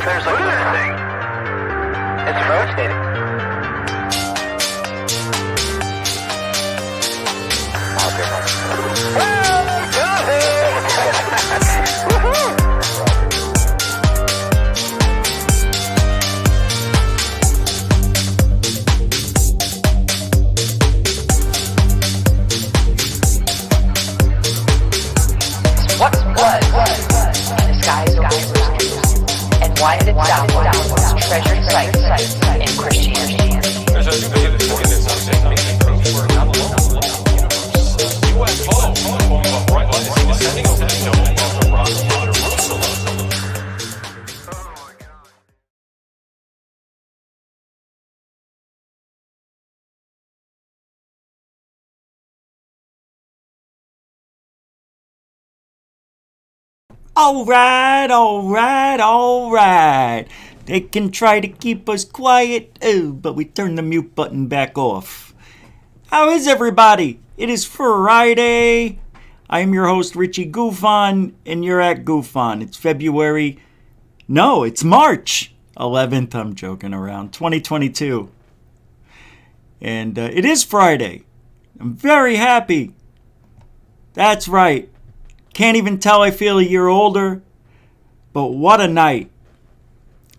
There's like this thing. It's rotating. What was in the skies of Israel, and why did it downwards treasured sites in Christianity? All right. They can try to keep us quiet, but we turn the mute button back off. How is everybody? It is Friday. I am your host, Richie Goofon, and you're at Goofon. It's it's March 11th. I'm joking around. 2022. And it is Friday. I'm very happy. That's right. Can't even tell I feel a year older, but what a night.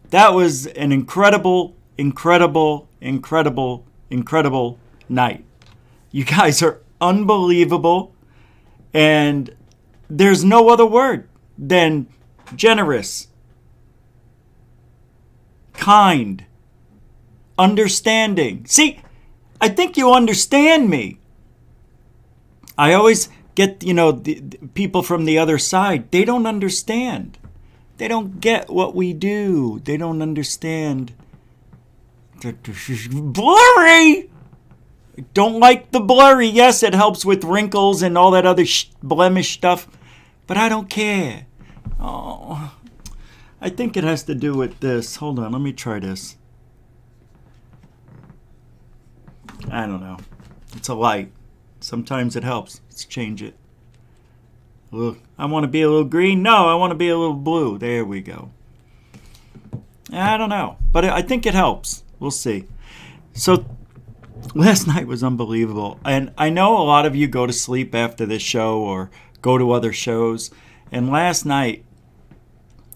That was an incredible night. You guys are unbelievable, and there's no other word than generous, kind, understanding. See, I think you understand me. I always get, the people from the other side. They don't understand. They don't get what we do. They don't understand. Blurry! Don't like the blurry. Yes, it helps with wrinkles and all that other blemish stuff. But I don't care. Oh, I think it has to do with this. Hold on, let me try this. I don't know. It's a light. Sometimes it helps. Let's change it. Look, I want to be a little green. No, I want to be a little blue. There we go. I don't know. But I think it helps. We'll see. So, last night was unbelievable. And I know a lot of you go to sleep after this show or go to other shows. And last night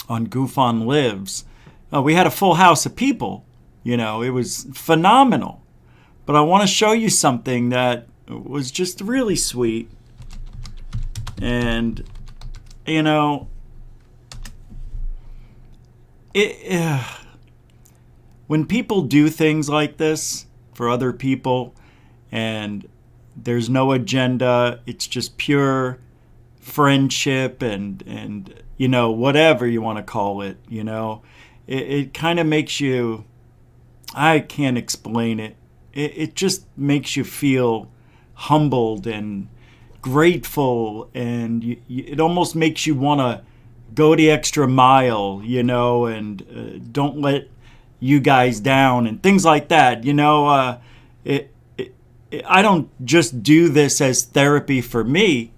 on Goofon Lives, we had a full house of people. It was phenomenal. But I want to show you something that was just really sweet. And, when people do things like this for other people and there's no agenda, it's just pure friendship and whatever you want to call it, it kind of makes you, I can't explain it. It just makes you feel humbled and grateful, and it almost makes you want to go the extra mile, and don't let you guys down and things like that. I don't just do this as therapy for me,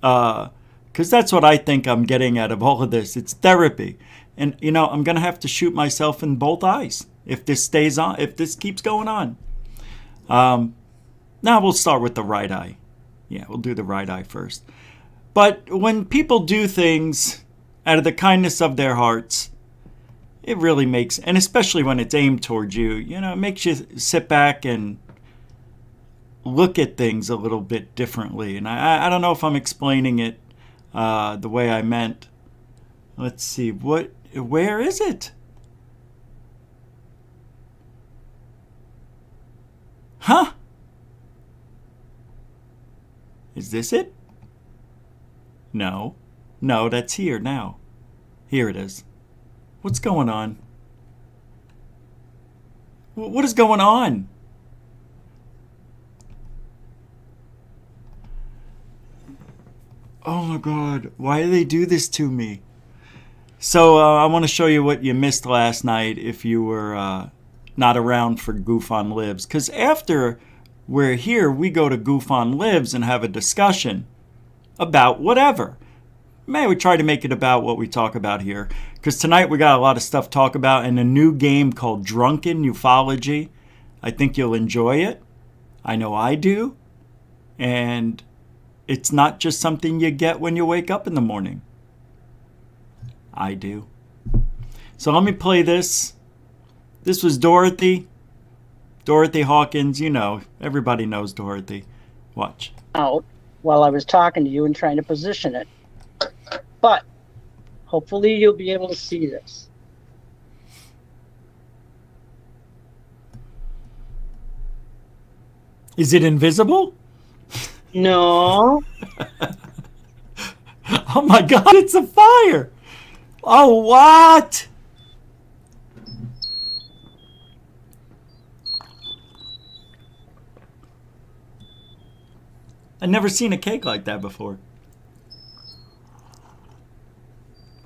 because that's what I think I'm getting out of all of this. It's therapy, and I'm gonna have to shoot myself in both eyes if this stays on, if this keeps going on. Now we'll start with the right eye. Yeah, we'll do the right eye first. But when people do things out of the kindness of their hearts, it really makes, and especially when it's aimed towards you, it makes you sit back and look at things a little bit differently. And I don't know if I'm explaining it the way I meant. Let's see, where is it? Huh? Is this it? No, that's here now. Here it is. What's going on? What is going on? Oh my God, why do they do this to me? So I want to show you what you missed last night if you were not around for Goofon Lives. Because after we're here, we go to Goofon Lives and have a discussion about whatever. Maybe we try to make it about what we talk about here. Because tonight we got a lot of stuff to talk about and a new game called Drunken, UFOlogy. I think you'll enjoy it. I know I do. And it's not just something you get when you wake up in the morning. I do. So let me play this. This was Dorothy. Dorothy Hawkins, you know. Everybody knows Dorothy. Watch. Out while I was talking to you and trying to position it. But hopefully you'll be able to see this. Is it invisible? No. Oh my God, it's a fire! Oh, what? I've never seen a cake like that before.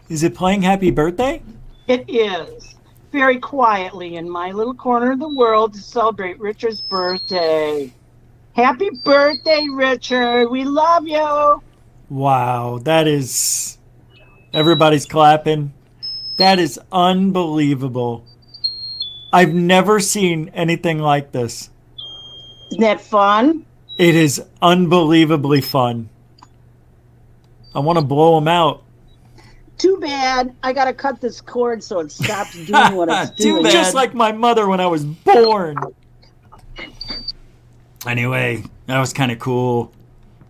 Is it playing Happy Birthday? It is. Very quietly in my little corner of the world to celebrate Richard's birthday. Happy birthday, Richard. We love you. Wow, that is... Everybody's clapping. That is unbelievable. I've never seen anything like this. Isn't that fun? It is unbelievably fun. I want to blow them out. Too bad. I got to cut this cord so it stops doing what it's doing. Just like my mother when I was born. Anyway, that was kind of cool.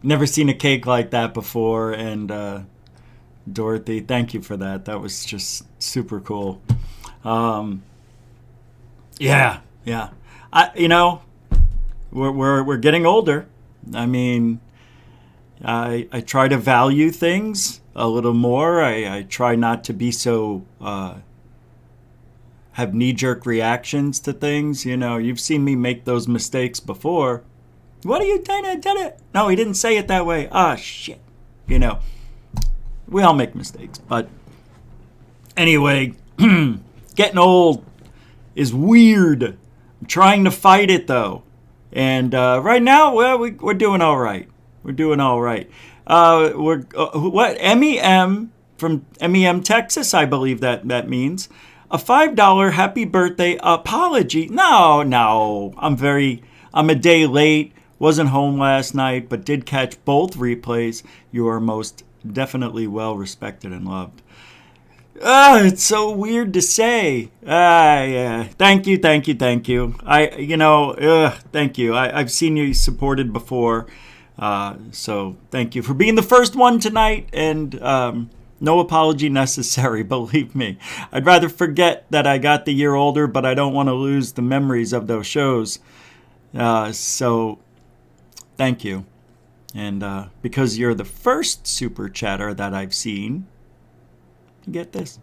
Never seen a cake like that before. And Dorothy, thank you for that. That was just super cool. Yeah. We're getting older. I mean, I try to value things a little more. I try not to be so have knee-jerk reactions to things. You know, you've seen me make those mistakes before. What are you doing? I did it. No, he didn't say it that way. Ah, shit. You know, we all make mistakes. But anyway, getting old is weird. I'm trying to fight it, though. And right now, well, we're doing all right. We're doing all right. What? MEM from MEM, Texas, I believe that means. A $5 happy birthday apology. No. I'm a day late. Wasn't home last night, but did catch both replays. You are most definitely well respected and loved. It's so weird to say. Yeah. Thank you. Thank you. Thank you. I've seen you supported before. So thank you for being the first one tonight, and no apology necessary, believe me. I'd rather forget that I got the year older, but I don't want to lose the memories of those shows. So thank you. And because you're the first super chatter that I've seen, you get this.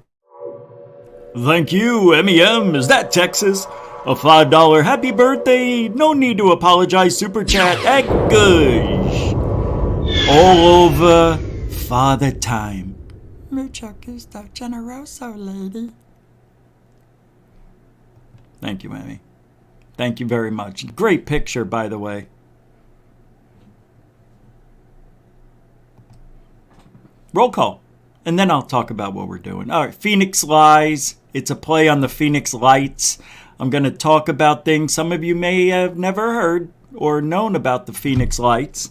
Thank you, MEM. Is that Texas? A $5 happy birthday. No need to apologize, super chat. Gosh. All over Father Time. Mucho gusto, generoso, lady. Thank you, Emmy. Thank you very much. Great picture, by the way. Roll call. And then I'll talk about what we're doing. All right, Phoenix Lies. It's a play on the Phoenix Lights. I'm going to talk about things some of you may have never heard or known about the Phoenix Lights.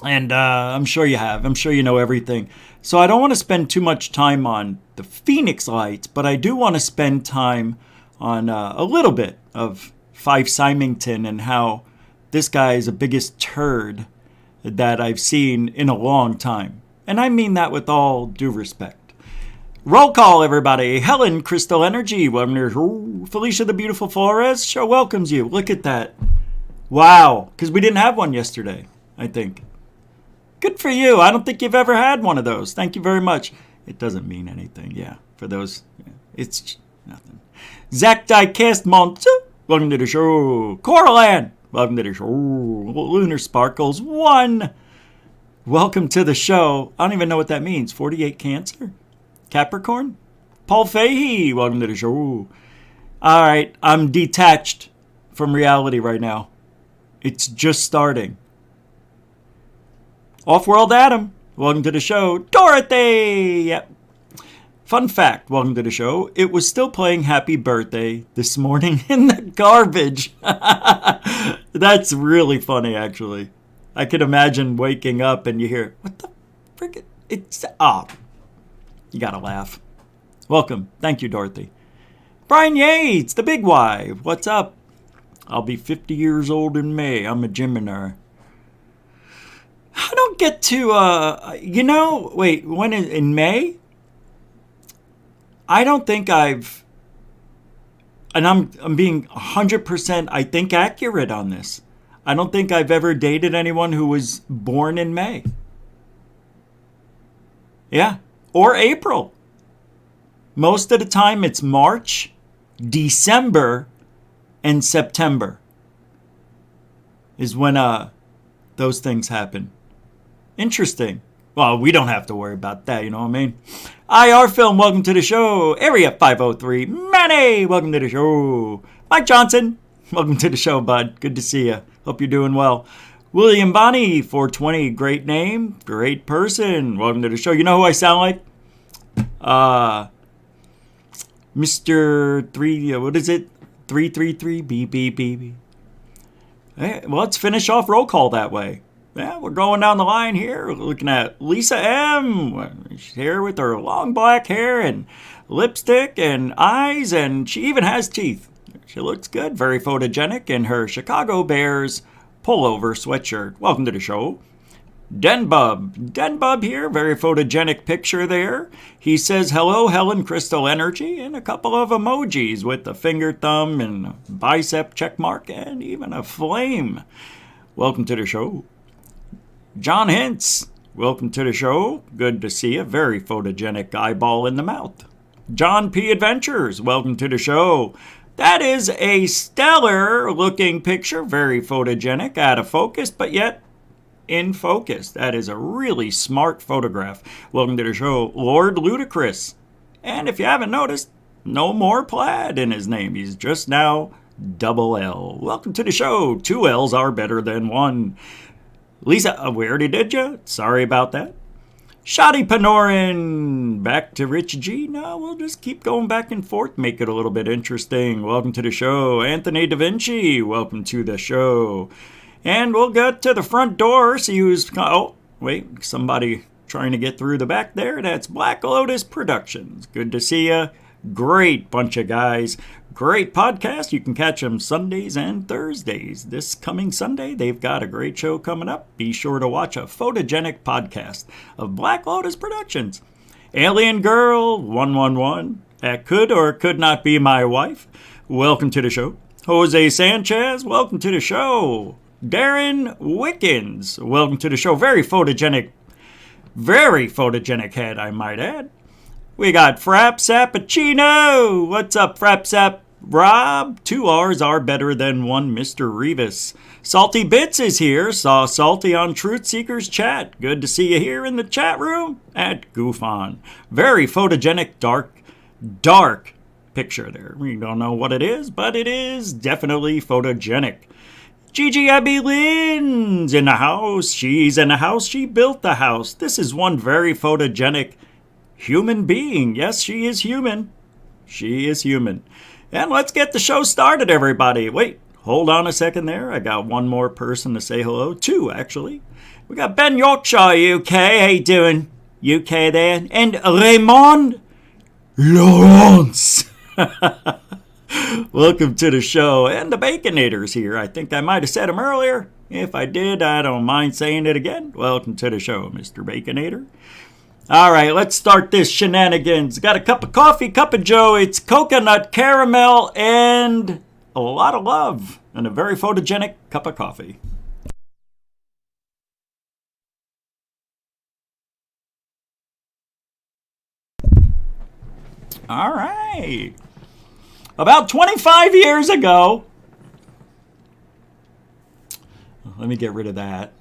And I'm sure you have. I'm sure you know everything. So I don't want to spend too much time on the Phoenix Lights, but I do want to spend time on a little bit of Fife Symington and how this guy is the biggest turd that I've seen in a long time. And I mean that with all due respect. Roll call, everybody. Helen, Crystal Energy. Felicia the Beautiful Flores show welcomes you. Look at that. Wow. Because we didn't have one yesterday, I think. Good for you. I don't think you've ever had one of those. Thank you very much. It doesn't mean anything. Yeah, for those, it's nothing. Zach Diecast Monster. Welcome to the show. Coraline. Welcome to the show. Lunar Sparkles 1. Welcome to the show. I don't even know what that means. 48 Cancer? Capricorn? Paul Fahey. Welcome to the show. All right. I'm detached from reality right now. It's just starting. Off-World Adam. welcome to the show. Dorothy! Yep. Fun fact, welcome to the show. It was still playing Happy Birthday this morning in the garbage. That's really funny, actually. I can imagine waking up and you hear, what the frick? It's, you gotta laugh. Welcome. Thank you, Dorothy. Brian Yates, the big Y. What's up? I'll be 50 years old in May. I'm a Gemini. I don't get to, when in May? I don't think I've, and I'm being 100% I think accurate on this. I don't think I've ever dated anyone who was born in May. Yeah, or April. Most of the time it's March, December, and September is when those things happen. Interesting. Well, we don't have to worry about that, you know what I mean? IR Film, welcome to the show. Area 503, Manny, welcome to the show. Mike Johnson, welcome to the show, bud. Good to see you. Hope you're doing well. William Bonney, 420, great name, great person. Welcome to the show. You know who I sound like? Mr. 333, beep, beep, beep, beep. Hey, well, let's finish off roll call that way. Yeah, we're going down the line here. We're looking at Lisa M. She's here with her long black hair and lipstick and eyes, and she even has teeth. She looks good, very photogenic in her Chicago Bears pullover sweatshirt. Welcome to the show. Denbub here, very photogenic picture there. He says, hello, Helen Crystal Energy, and a couple of emojis with the finger thumb and bicep check mark and even a flame. Welcome to the show. John Hintz, welcome to the show. Good to see you. Very photogenic eyeball in the mouth. John P. Adventures, welcome to the show. That is a stellar looking picture. Very photogenic, out of focus, but yet in focus. That is a really smart photograph. Welcome to the show, Lord Ludacris. And if you haven't noticed, no more plaid in his name. He's just now double L. Welcome to the show. 2 L's are better than 1. Lisa, we already did you? Sorry about that. Shadi Panorin, back to Rich G. No, we'll just keep going back and forth, make it a little bit interesting. Welcome to the show. Anthony Da Vinci, welcome to the show. And we'll get to the front door, see who's... Oh, wait, somebody trying to get through the back there. That's Black Lotus Productions. Good to see you. Great bunch of guys. Great podcast. You can catch them Sundays and Thursdays. This coming Sunday, they've got a great show coming up. Be sure to watch a photogenic podcast of Black Lotus Productions. Alien Girl 111. That could or could not be my wife. Welcome to the show. Jose Sanchez, welcome to the show. Darren Wickens, welcome to the show. Very photogenic head, I might add. We got Frap Sappuccino. What's up, Frap Sap? Rob, 2 R's are better than 1, Mr. Revis. Salty Bits is here. Saw Salty on Truth Seekers chat. Good to see you here in the chat room at Goof On. Very photogenic, dark picture there. We don't know what it is, but it is definitely photogenic. Gigi Abby Lynn's in the house. She's in the house. She built the house. This is one very photogenic human being. Yes, she is human. She is human. And let's get the show started, everybody. Wait, hold on a second there. I got one more person to say hello to, actually. We got Ben Yorkshire, UK. How you doing, UK there? And Raymond Lawrence. Welcome to the show. And the Baconator's here. I think I might have said him earlier. If I did, I don't mind saying it again. Welcome to the show, Mr. Baconator. All right, let's start this shenanigans. Got a cup of coffee, cup of joe. It's coconut caramel and a lot of love and a very photogenic cup of coffee. All right. About 25 years ago, let me get rid of that.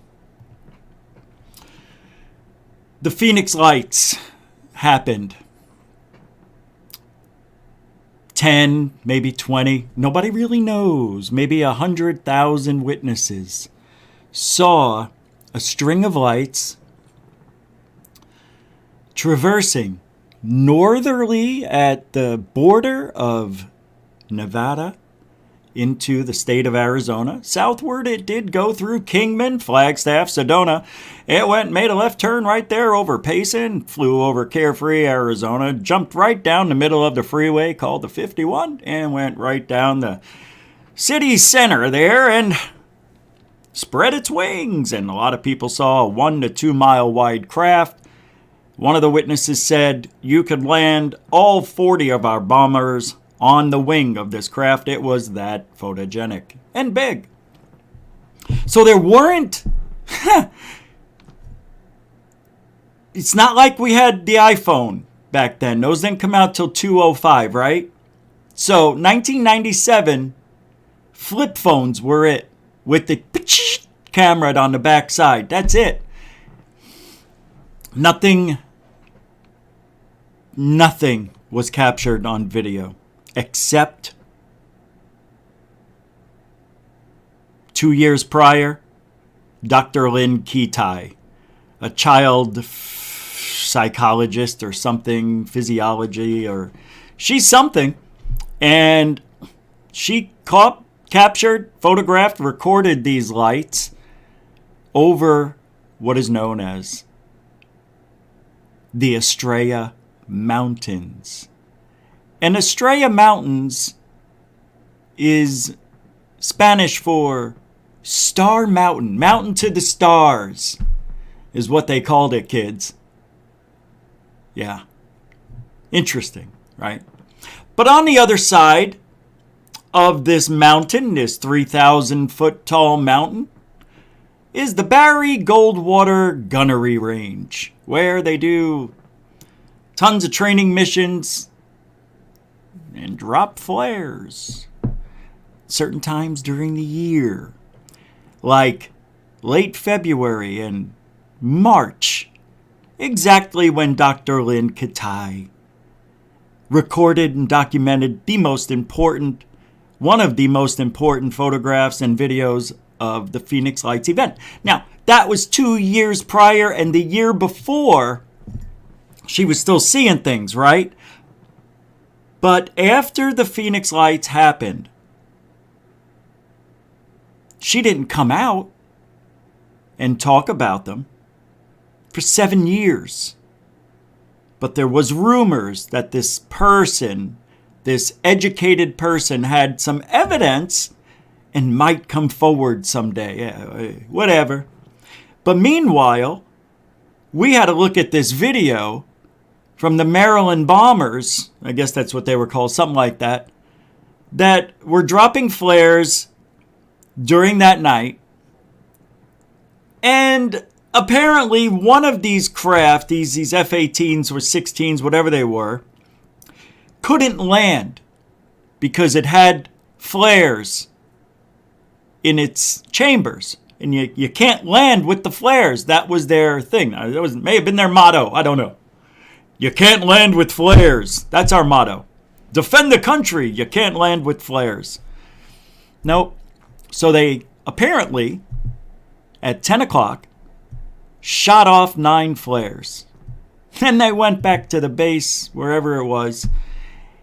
The Phoenix Lights happened. 10, maybe 20, nobody really knows. Maybe 100,000 witnesses saw a string of lights traversing northerly at the border of Nevada into the state of Arizona. Southward, it did go through Kingman, Flagstaff, Sedona. It went, made a left turn right there over Payson, flew over Carefree, Arizona, jumped right down the middle of the freeway called the 51, and went right down the city center there and spread its wings. And a lot of people saw a 1 to 2 mile wide craft. One of the witnesses said you could land all 40 of our bombers on the wing of this craft. It was that photogenic and big. So there weren't... It's not like we had the iPhone back then. Those didn't come out till 2005, right? So 1997, flip phones were it, with the camera on the back side. That's it. Nothing was captured on video except 2 years prior, Dr. Lynne Kitei, a child psychologist or something, physiology, or she's something, and she captured, photographed, recorded these lights over what is known as the Estrella Mountains. And Estrella Mountains is Spanish for Star Mountain. Mountain to the stars is what they called it, kids. Yeah. Interesting, right? But on the other side of this mountain, this 3,000 foot tall mountain, is the Barry Goldwater Gunnery Range, where they do tons of training missions and drop flares certain times during the year, like late February and March, exactly when Dr. Lynne Kitei recorded and documented one of the most important photographs and videos of the Phoenix Lights event. Now, that was 2 years prior, and the year before, she was still seeing things, right? But after the Phoenix Lights happened, she didn't come out and talk about them for 7 years. But there was rumors that this person, this educated person, had some evidence and might come forward someday. Yeah, whatever. But meanwhile, we had to look at this video from the Maryland bombers, I guess that's what they were called, something like that, that were dropping flares during that night. And apparently one of these craft, these F-18s or 16s, whatever they were, couldn't land because it had flares in its chambers. And you can't land with the flares. That was their thing. That may have been their motto. I don't know. You can't land with flares. That's our motto. Defend the country. You can't land with flares. Nope. So they apparently, at 10 o'clock, shot off 9 flares. Then they went back to the base, wherever it was,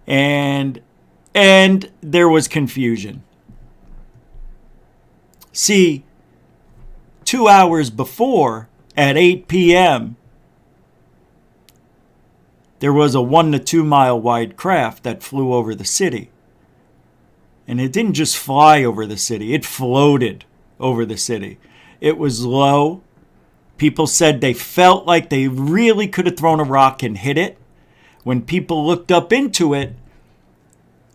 and there was confusion. See, 2 hours before, at 8 p.m., there was a 1 to 2 mile wide craft that flew over the city. And it didn't just fly over the city, it floated over the city. It was low. People said they felt like they really could have thrown a rock and hit it. When people looked up into it,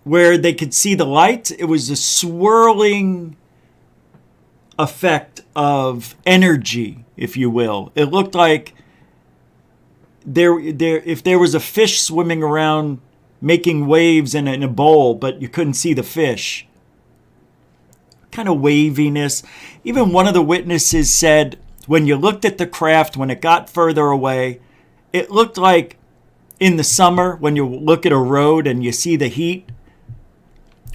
where they could see the lights, it was a swirling effect of energy, if you will. It looked like if there was a fish swimming around making waves in a bowl, but you couldn't see the fish. Kind of waviness. Even one of the witnesses said when you looked at the craft, when it got further away, it looked like in the summer when you look at a road and you see the heat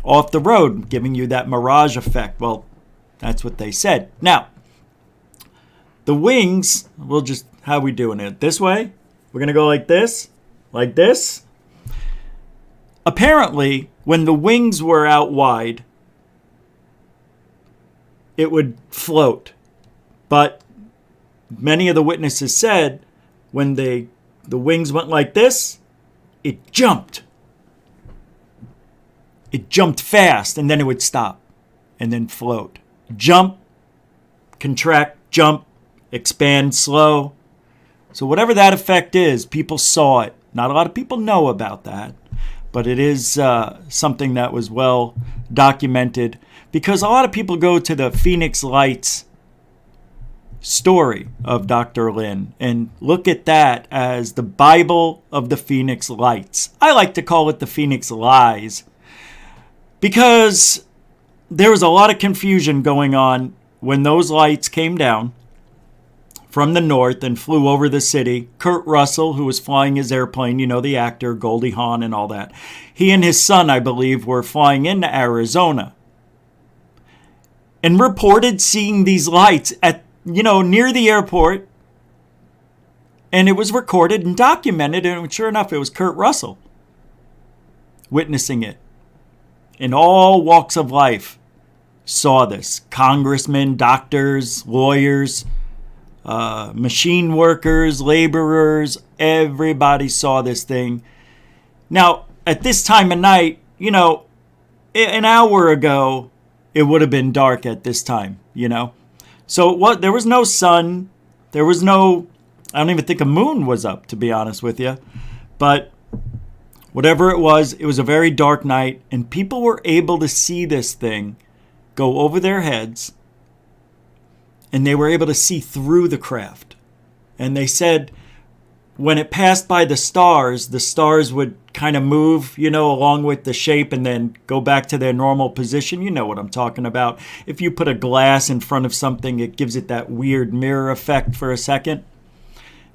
off the road, giving you that mirage effect. Well, that's what they said. Now, the wings, how are we doing it? This way? We're going to go like this. Like this. Apparently, when the wings were out wide, it would float. But many of the witnesses said when the wings went like this, it jumped. It jumped fast, and then it would stop and then float. Jump, contract, jump, expand, slow. So whatever that effect is, people saw it. Not a lot of people know about that, but it is something that was well documented, because a lot of people go to the Phoenix Lights story of Dr. Lynne and look at that as the Bible of the Phoenix Lights. I like to call it the Phoenix Lies, because there was a lot of confusion going on when those lights came down from the north and flew over the city. Kurt Russell, who was flying his airplane, you know, the actor, Goldie Hawn and all that, he and his son, I believe, were flying into Arizona and reported seeing these lights at, near the airport. And it was recorded and documented, and sure enough, it was Kurt Russell witnessing it. In all walks of life saw this. Congressmen, doctors, lawyers, machine workers, laborers, everybody saw this thing. Now, at this time of night, an hour ago, it would have been dark at this time, So there was no sun. There was no, I don't even think a moon was up, to be honest with you. But whatever it was a very dark night, and people were able to see this thing go over their heads, and they were able to see through the craft. And they said when it passed by the stars would kind of move, along with the shape and then go back to their normal position. You know what I'm talking about. If you put a glass in front of something, it gives it that weird mirror effect for a second.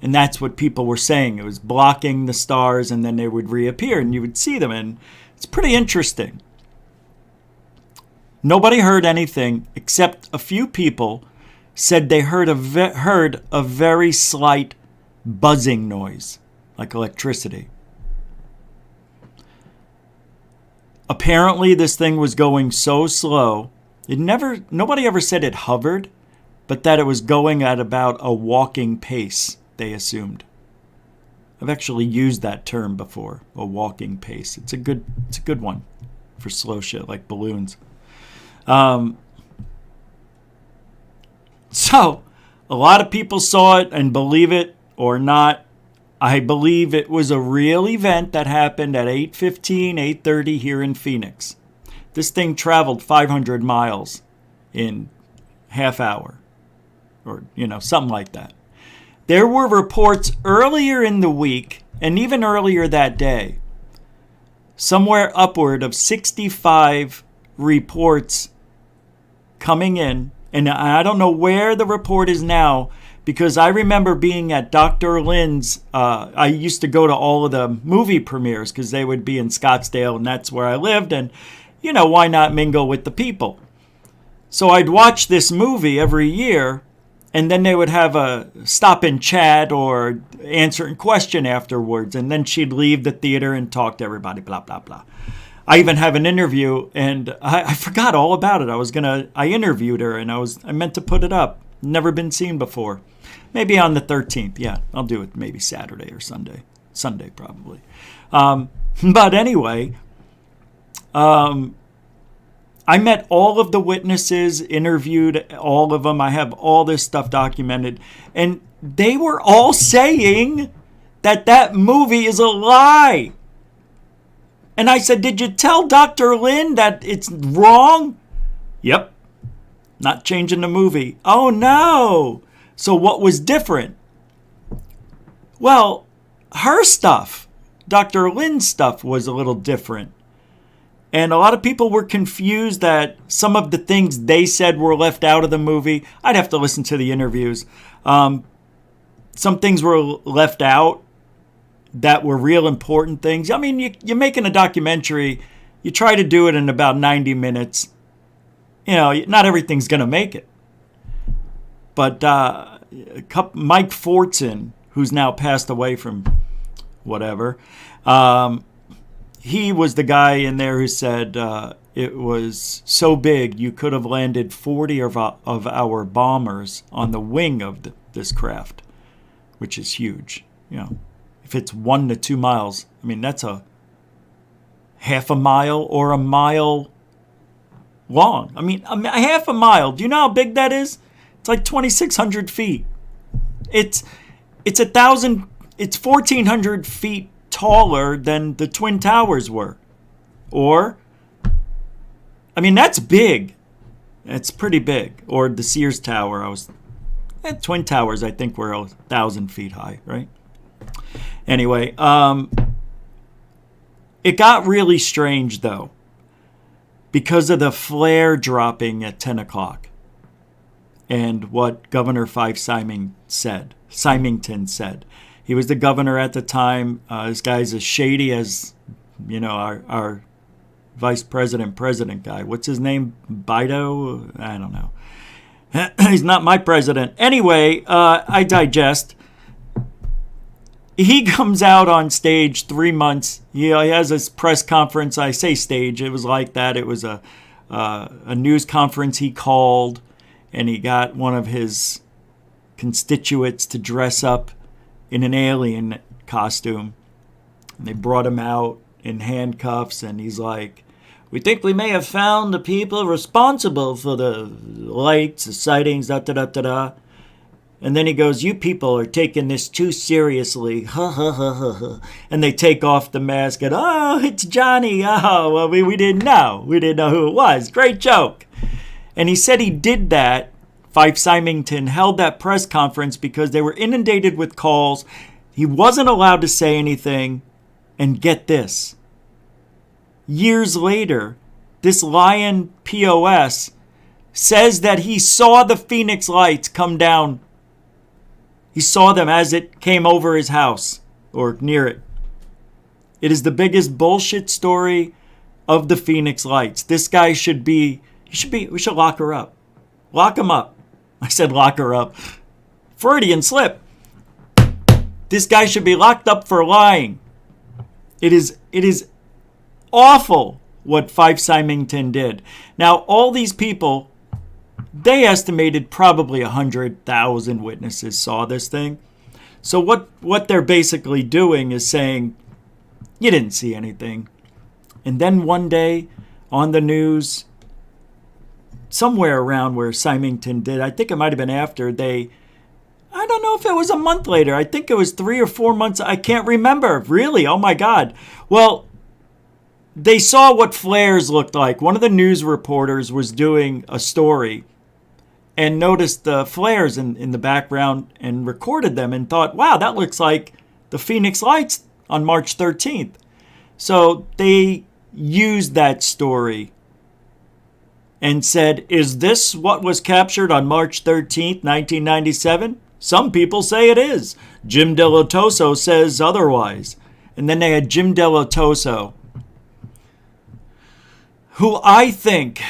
And that's what people were saying. It was blocking the stars, and then they would reappear, and you would see them. And it's pretty interesting. Nobody heard anything except a few people said they heard a very slight buzzing noise, like electricity. Apparently, this thing was going so slow. Nobody ever said it hovered, but that it was going at about a walking pace, they assumed. I've actually used that term before, a walking pace. It's a good one for slow shit like balloons. So, a lot of people saw it, and believe it or not, I believe it was a real event that happened at 8:15, 8:30 here in Phoenix. This thing traveled 500 miles in half hour, or, something like that. There were reports earlier in the week, and even earlier that day, somewhere upward of 65 reports coming in. And I don't know where the report is now, because I remember being at Dr. Lynn's. I used to go to all of the movie premieres because they would be in Scottsdale, and that's where I lived. And, why not mingle with the people? So I'd watch this movie every year, and then they would have a stop and chat or answer a question afterwards. And then she'd leave the theater and talk to everybody, blah, blah, blah. I even have an interview, and I forgot all about it. I interviewed her, and I meant to put it up. Never been seen before. Maybe on the 13th. Yeah, I'll do it maybe Saturday or Sunday. Sunday, probably. But anyway, I met all of the witnesses, interviewed all of them. I have all this stuff documented. And they were all saying that movie is a lie. And I said, did you tell Dr. Lynne that it's wrong? Yep. Not changing the movie. Oh, no. So what was different? Well, her stuff, Dr. Lynne's stuff, was a little different. And a lot of people were confused that some of the things they said were left out of the movie. I'd have to listen to the interviews. Some things were left out that were real important things. I mean, you're making a documentary. You try to do it in about 90 minutes. Not everything's going to make it. But Mike Fortson, who's now passed away from whatever. He was the guy in there who said it was so big you could have landed 40 of our bombers on the wing of this craft, which is huge. If it's 1 to 2 miles, I mean, that's a half a mile or a mile long. I mean, a half a mile. Do you know how big that is? It's like 2,600 feet. It's 1,400 feet taller than the Twin Towers were. Or, I mean, that's big. It's pretty big. Or the Sears Tower. Twin Towers, I think, were 1,000 feet high, right? Anyway, it got really strange, though, because of the flare dropping at 10 o'clock and what Governor Fife Symington said. He was the governor at the time. This guy's as shady as, our vice president guy. What's his name? Bido? I don't know. He's not my president. Anyway, I digest. He comes out on stage 3 months. He has his press conference. I say stage. It was like that. It was a news conference he called, and he got one of his constituents to dress up in an alien costume. And they brought him out in handcuffs, and he's like, "We think we may have found the people responsible for the lights, the sightings, da-da-da-da-da." And then he goes, "You people are taking this too seriously. Ha, ha, ha, ha, ha." And they take off the mask and, "Oh, it's Johnny. Oh, well, we didn't know. We didn't know who it was. Great joke." And he said he did that. Fife Symington held that press conference because they were inundated with calls. He wasn't allowed to say anything. And get this. Years later, this Lion POS says that he saw the Phoenix Lights come down. He saw them as it came over his house or near it. It is the biggest bullshit story of the Phoenix Lights. This guy we should lock her up. Lock him up. I said lock her up. Freudian slip. This guy should be locked up for lying. It is awful what Fife Symington did. Now, all these people, they estimated probably 100,000 witnesses saw this thing. So what they're basically doing is saying, you didn't see anything. And then one day on the news, somewhere around where Symington did, I think it might have been after, I don't know if it was a month later. I think it was 3 or 4 months. I can't remember. Really? Oh, my God. Well, they saw what flares looked like. One of the news reporters was doing a story and noticed the flares in the background and recorded them and thought, wow, that looks like the Phoenix Lights on March 13th. So they used that story and said, is this what was captured on March 13th, 1997? Some people say it is. Jim Delatoso says otherwise. And then they had Jim Delatoso, who I think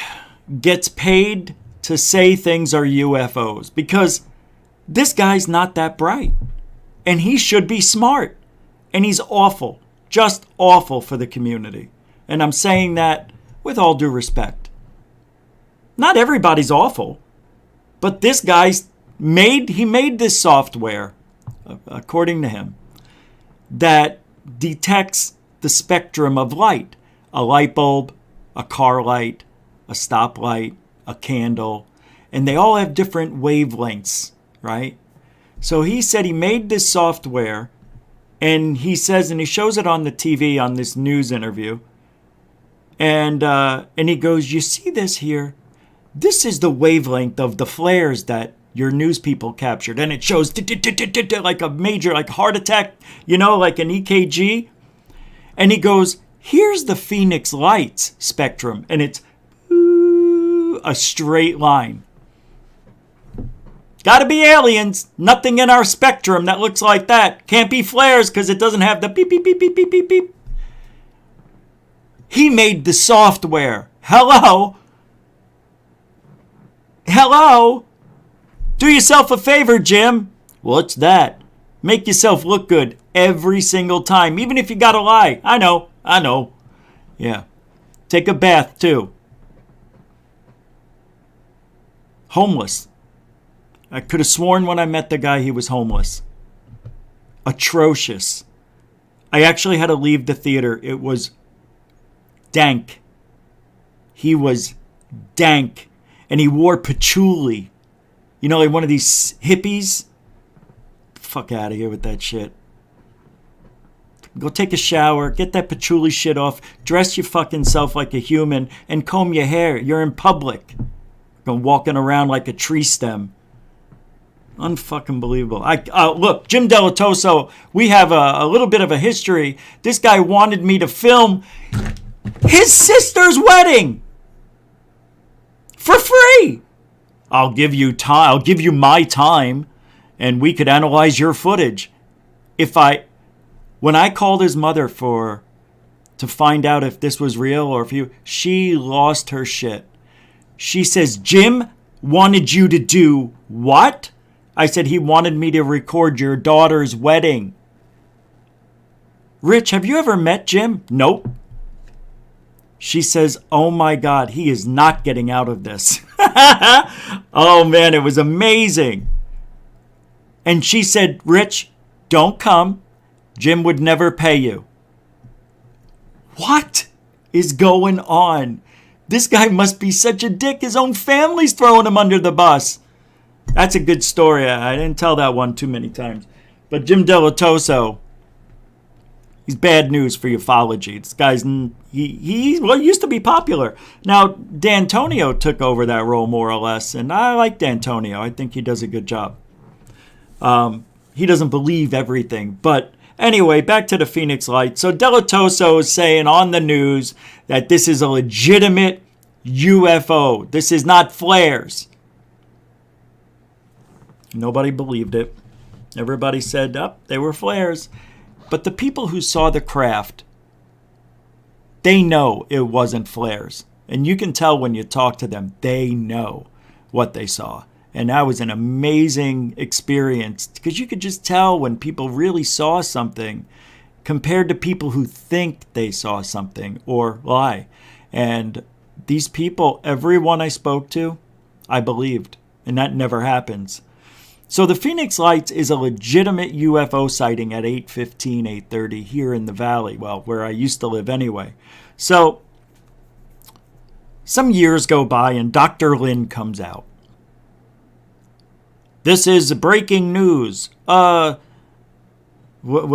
gets paid to say things are UFOs because this guy's not that bright. And he should be smart. And he's awful, just awful for the community. And I'm saying that with all due respect. Not everybody's awful, but this guy's made this software, according to him, that detects the spectrum of light. A light bulb, a car light, a stoplight, a candle, and they all have different wavelengths, right? So he said he made this software, and he says, and he shows it on the TV on this news interview, and he goes, you see this here? This is the wavelength of the flares that your news people captured. And it shows like a major, like heart attack, like an EKG. And he goes, here's the Phoenix Lights spectrum. And it's a straight line. Gotta be aliens. Nothing in our spectrum that looks like that. Can't be flares because it doesn't have the beep, beep, beep, beep, beep, beep, beep. He made the software. Hello? Do yourself a favor, Jim. What's that? Make yourself look good every single time, even if you gotta lie. I know. Yeah. Take a bath, too. Homeless. I could have sworn when I met the guy he was homeless. Atrocious. I actually had to leave the theater. It was dank. He was dank. And he wore patchouli. You know, like one of these hippies. Fuck out of here with that shit. Go take a shower, get that patchouli shit off, dress your fucking self like a human, and comb your hair. You're in public. Go walking around like a tree stem. Unfucking believable. Look, Jim Delatoso, we have a little bit of a history. This guy wanted me to film his sister's wedding for free. I'll give you time. I'll give you my time, and we could analyze your footage. When I called his mother to find out if this was real or she lost her shit. She says, Jim wanted you to do what? I said, he wanted me to record your daughter's wedding. Rich, have you ever met Jim? Nope. She says, oh my God, he is not getting out of this. Oh man, it was amazing. And she said, Rich, don't come. Jim would never pay you. What is going on? This guy must be such a dick. His own family's throwing him under the bus. That's a good story. I didn't tell that one too many times. But Jim Delatoso, he's bad news for ufology. This guy's, he used to be popular. Now, D'Antonio took over that role more or less. And I like D'Antonio. I think he does a good job. He doesn't believe everything. But anyway, back to the Phoenix Lights. So Delatoso is saying on the news that this is a legitimate UFO. This is not flares. Nobody believed it. Everybody said, they were flares. But the people who saw the craft, they know it wasn't flares. And you can tell when you talk to them, they know what they saw. And that was an amazing experience because you could just tell when people really saw something compared to people who think they saw something or lie. And these people, everyone I spoke to, I believed. And that never happens. So the Phoenix Lights is a legitimate UFO sighting at 8:15, 8:30 here in the valley. Well, where I used to live anyway. So some years go by and Dr. Lynne comes out. This is breaking news. What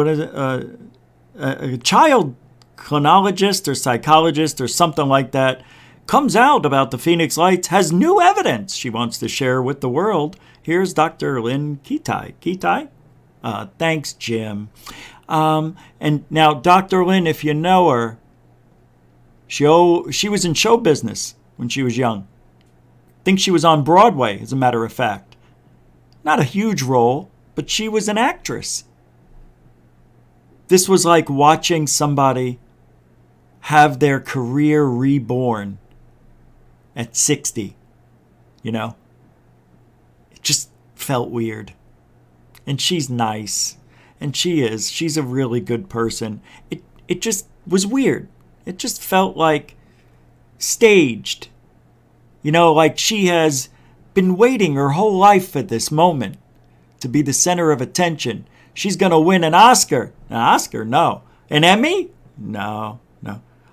is it? A child chronologist or psychologist or something like that comes out about the Phoenix Lights, has new evidence she wants to share with the world. Here's Dr. Lynne Kitei. Kitei? Thanks, Jim. And now, Dr. Lynne, if you know her, she was in show business when she was young. I think she was on Broadway, as a matter of fact. Not a huge role, but she was an actress. This was like watching somebody have their career reborn at 60, you know? It just felt weird. And she's nice. And she's a really good person. It just was weird. It just felt like staged. You know, like she has been waiting her whole life for this moment to be the center of attention. She's going to win an Oscar. An Oscar? No. An Emmy? No.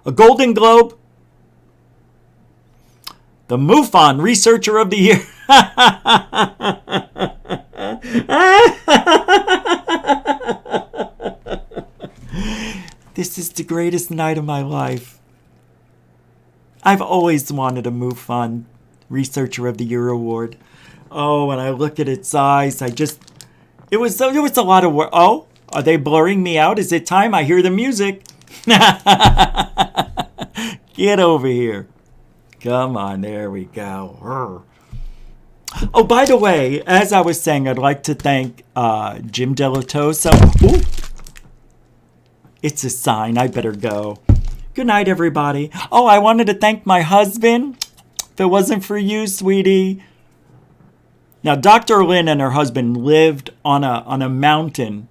A Golden Globe? The MUFON Researcher of the Year. This is the greatest night of my life. I've always wanted a MUFON Researcher of the Year award. Oh, when I look at its eyes, it was a lot of work. Oh, are they blurring me out? Is it time? I hear the music. Get over here. Come on, there we go. Oh, by the way, as I was saying, I'd like to thank Jim Delatoso. Ooh. It's a sign. I better go. Good night, everybody. Oh, I wanted to thank my husband. If it wasn't for you, sweetie, Now, Dr. Lynne and her husband lived on a mountain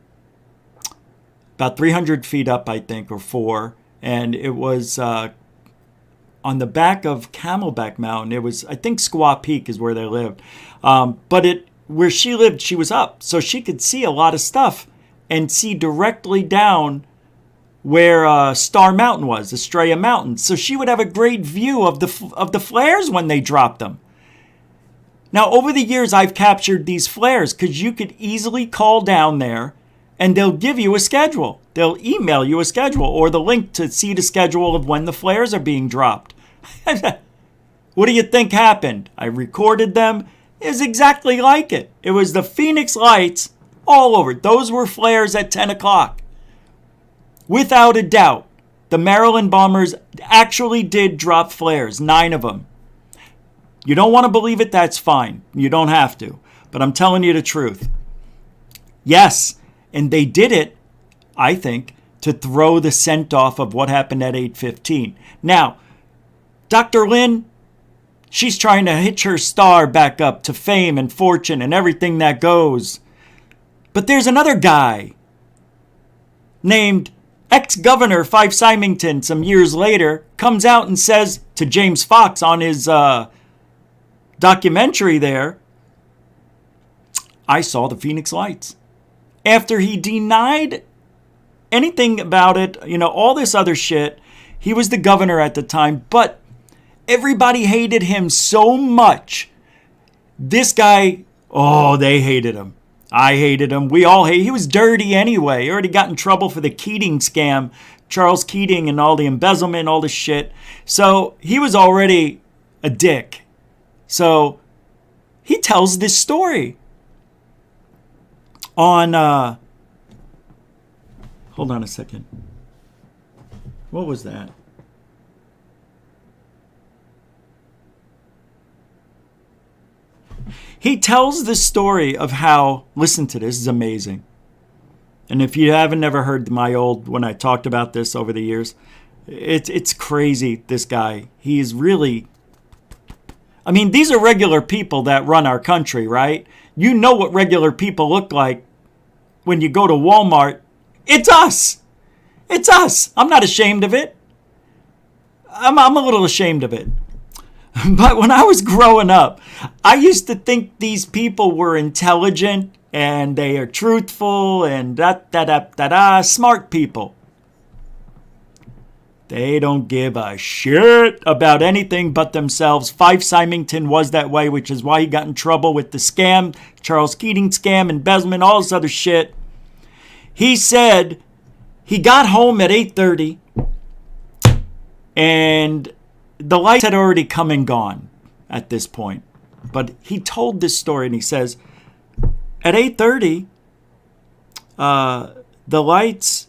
about 300 feet up, I think, or 4. And it was on the back of Camelback Mountain. It was, I think, Squaw Peak is where they lived. But where she lived, she was up. So she could see a lot of stuff and see directly down where Star Mountain was, Estrella Mountain. So she would have a great view of the flares when they dropped them. Now, over the years, I've captured these flares because you could easily call down there and they'll give you a schedule. They'll email you a schedule or the link to see the schedule of when the flares are being dropped. What do you think happened? I recorded them. It was exactly like it. It was the Phoenix Lights all over. Those were flares at 10 o'clock. Without a doubt, the Maryland bombers actually did drop flares, 9 of them. You don't want to believe it, that's fine. You don't have to. But I'm telling you the truth. Yes, and they did it, I think, to throw the scent off of what happened at 8:15. Now, Dr. Lynne, she's trying to hitch her star back up to fame and fortune and everything that goes. But there's another guy named ex-governor Fife Symington some years later comes out and says to James Fox on his documentary there, I saw the Phoenix Lights. After he denied anything about it, all this other shit, he was the governor at the time, but everybody hated him so much. This guy, they hated him. I hated him. We all hate. He was dirty anyway. He already got in trouble for the Keating scam, Charles Keating and all the embezzlement, all the shit. So he was already a dick. So he tells this story on, hold on a second. What was that? He tells the story of how, listen to this, is amazing. And if you haven't never heard when I talked about this over the years, it's crazy, this guy. He is really, these are regular people that run our country, right? You know what regular people look like when you go to Walmart. It's us. It's us. I'm not ashamed of it. I'm a little ashamed of it. But when I was growing up, I used to think these people were intelligent and they are truthful and smart people. They don't give a shit about anything but themselves. Fife Symington was that way, which is why he got in trouble with the scam, Charles Keating scam, embezzlement, all this other shit. He said he got home at 8:30 and the lights had already come and gone at this point. But he told this story and he says, at 8:30, the lights,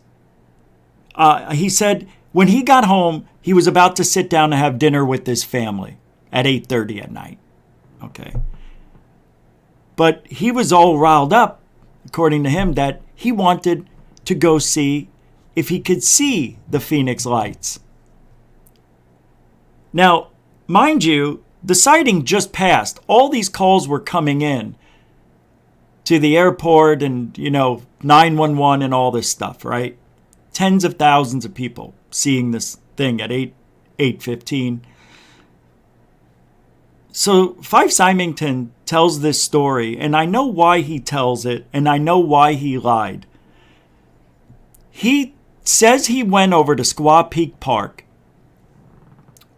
he said, when he got home, he was about to sit down to have dinner with his family at 8:30 at night. Okay. But he was all riled up, according to him, that he wanted to go see if he could see the Phoenix Lights. Now, mind you, the sighting just passed. All these calls were coming in to the airport and, 911 and all this stuff, right? Tens of thousands of people seeing this thing at 8:15. So Fife Symington tells this story, and I know why he tells it, and I know why he lied. He says he went over to Squaw Peak Park,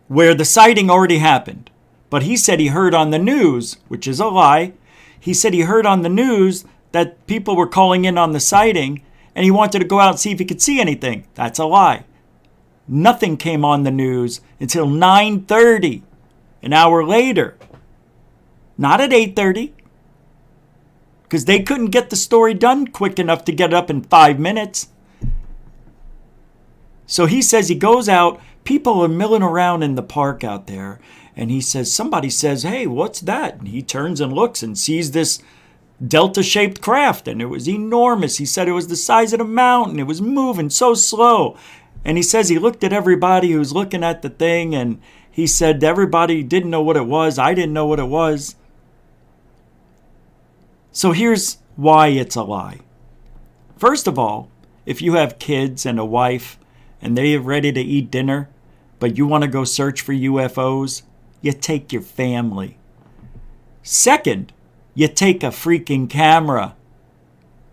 where the sighting already happened. But he said he heard on the news, which is a lie. He said he heard on the news that people were calling in on the sighting, and he wanted to go out and see if he could see anything. That's a lie. Nothing came on the news until 9:30, an hour later. Not at 8:30, because they couldn't get the story done quick enough to get it up in 5 minutes. So he says he goes out, people are milling around in the park out there, and he says, somebody says, hey, what's that? And he turns and looks and sees this delta-shaped craft, and it was enormous. He said it was the size of a mountain. It was moving so slow. And he says he looked at everybody who was looking at the thing, and he said everybody didn't know what it was. I didn't know what it was. So here's why it's a lie. First of all, if you have kids and a wife and they're ready to eat dinner, but you want to go search for UFOs, you take your family. Second, you take a freaking camera,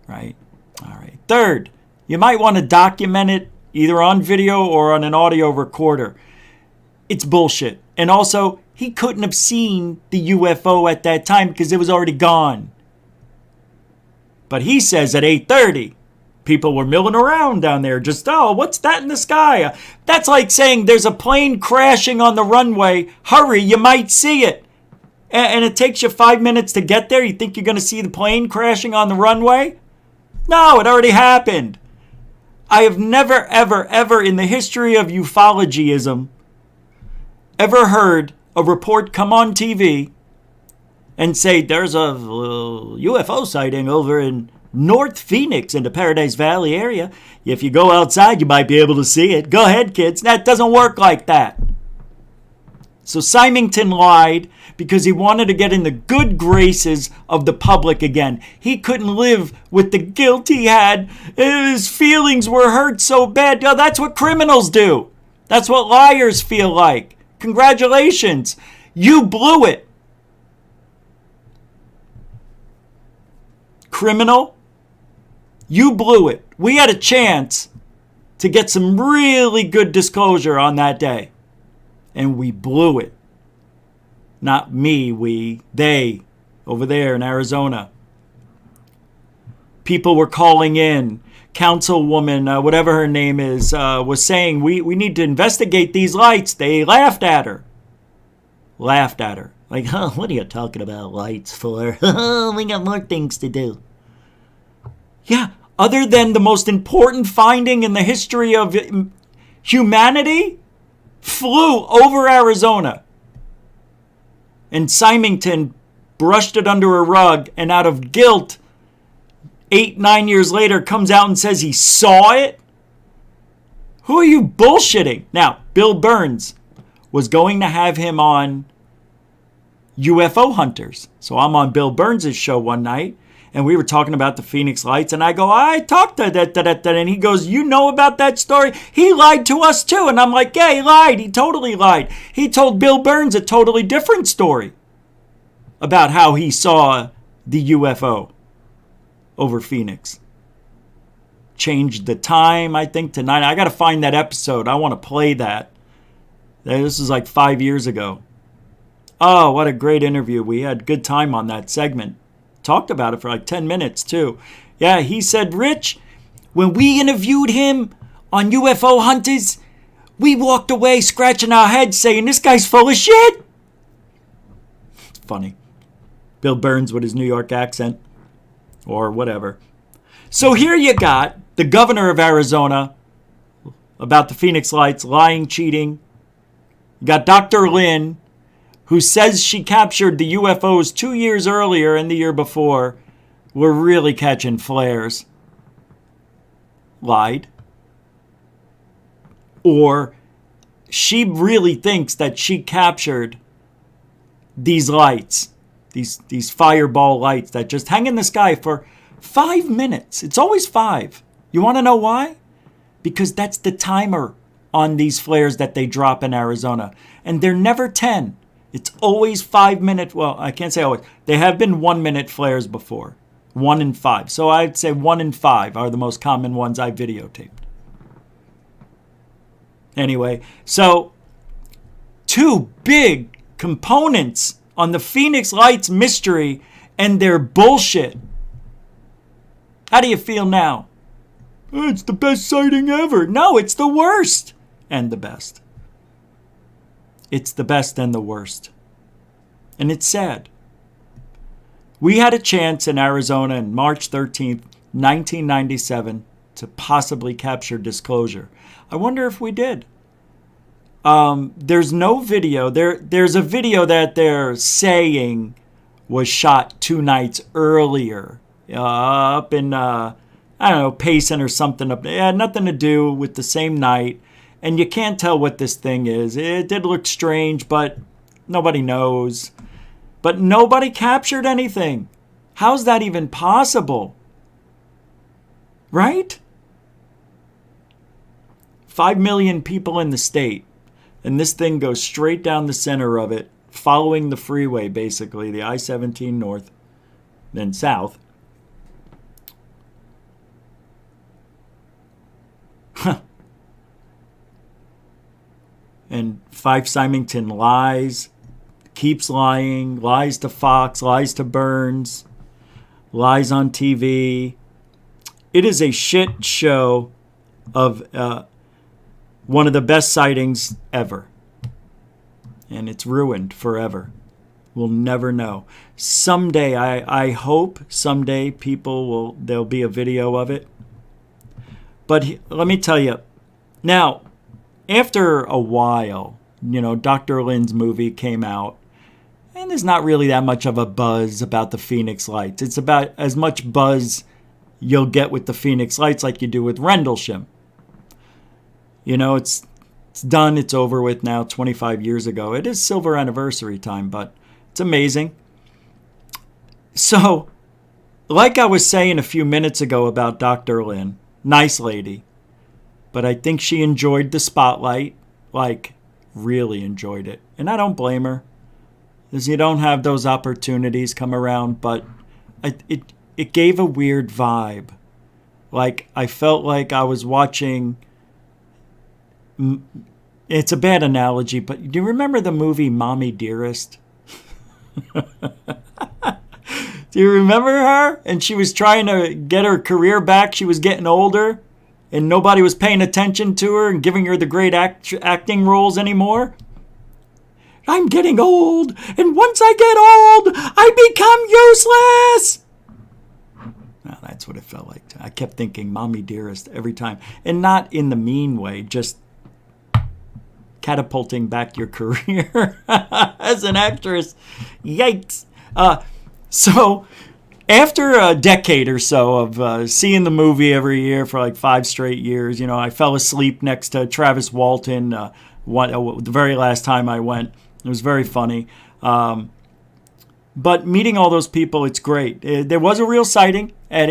right? All right. Third, you might want to document it either on video or on an audio recorder. It's bullshit. And also, he couldn't have seen the UFO at that time because it was already gone. But he says at 8:30, people were milling around down there. Just, oh, what's that in the sky? That's like saying there's a plane crashing on the runway. Hurry, you might see it. And it takes you 5 minutes to get there. You think you're going to see the plane crashing on the runway? No, it already happened. I have never, ever, ever in the history of ufologyism ever heard a report come on TV and say there's a UFO sighting over in North Phoenix in the Paradise Valley area. If you go outside, you might be able to see it. Go ahead, kids. That doesn't work like that. So Symington lied because he wanted to get in the good graces of the public again. He couldn't live with the guilt he had. His feelings were hurt so bad. No, that's what criminals do. That's what liars feel like. Congratulations. You blew it. Criminal, you blew it. We had a chance to get some really good disclosure on that day. And we blew it. Not me, they, over there in Arizona. People were calling in. Councilwoman, whatever her name is, was saying, we need to investigate these lights. They laughed at her. Laughed at her. Like, huh, what are you talking about lights for? We got more things to do. Yeah, other than the most important finding in the history of humanity, flew over Arizona. And Symington brushed it under a rug, and out of guilt, 8-9 years later, comes out and says he saw it? Who are you bullshitting? Now, Bill Burns was going to have him on UFO Hunters. So I'm on Bill Burns' show one night, and we were talking about the Phoenix Lights, and I go, I talked to that, and he goes, you know about that story? He lied to us too. And I'm like, yeah, he lied. He totally lied. He told Bill Burns a totally different story about how he saw the UFO over Phoenix. Changed the time, I think, to 9. I got to find that episode. I want to play that. This is like 5 years ago. Oh, what a great interview. We had good time on that segment. Talked about it for like 10 minutes, too. Yeah, he said, Rich, when we interviewed him on UFO Hunters, we walked away scratching our heads saying, this guy's full of shit. It's funny. Bill Burns with his New York accent. Or whatever. So here you got the governor of Arizona about the Phoenix Lights, lying, cheating. You got Dr. Lynne, who says she captured the UFOs 2 years earlier and the year before. We're really catching flares. Lied. Or she really thinks that she captured these lights. These fireball lights that just hang in the sky for 5 minutes. It's always 5. You want to know why? Because that's the timer on these flares that they drop in Arizona. And they're never 10. It's always 5 minute. Well, I can't say always. They have been 1 minute flares before. 1 in 5. So I'd say 1 in 5 are the most common ones I videotaped. Anyway, so 2 big components on the Phoenix Lights mystery and their bullshit. How do you feel now? Oh, it's the best sighting ever. No, it's the worst and the best. It's the best and the worst. And it's sad. We had a chance in Arizona on March 13th, 1997 to possibly capture disclosure. I wonder if we did. There's no video. There's a video that they're saying was shot 2 nights earlier up in, I don't know, Payson or something. It had nothing to do with the same night. And you can't tell what this thing is. It did look strange, but nobody knows. But nobody captured anything. How's that even possible? Right? 5 million people in the state, and this thing goes straight down the center of it, following the freeway, basically, the I-17 north, then south. And Fife Symington lies, keeps lying, lies to Fox, lies to Burns, lies on TV. It is a shit show of one of the best sightings ever. And it's ruined forever. We'll never know. Someday, I hope someday there'll be a video of it. But let me tell you, now, after a while, Dr. Lynne's movie came out, and there's not really that much of a buzz about the Phoenix Lights. It's about as much buzz you'll get with the Phoenix Lights like you do with Rendlesham. It's done, it's over with now, 25 years ago. It is silver anniversary time, but it's amazing. So, like I was saying a few minutes ago about Dr. Lynne, nice lady, but I think she enjoyed the spotlight, like really enjoyed it. And I don't blame her, because you don't have those opportunities come around, but it gave a weird vibe. Like, I felt like I was watching, it's a bad analogy, but do you remember the movie Mommy Dearest? Do you remember her? And she was trying to get her career back. She was getting older, and nobody was paying attention to her and giving her the great acting roles anymore. I'm getting old, and once I get old, I become useless. Well, that's what it felt like. I kept thinking Mommy Dearest every time. And not in the mean way, just catapulting back your career as an actress. Yikes. So after a decade or so of seeing the movie every year for like 5 straight years, I fell asleep next to Travis Walton the very last time I went. It was very funny. But meeting all those people, it's great. There was a real sighting at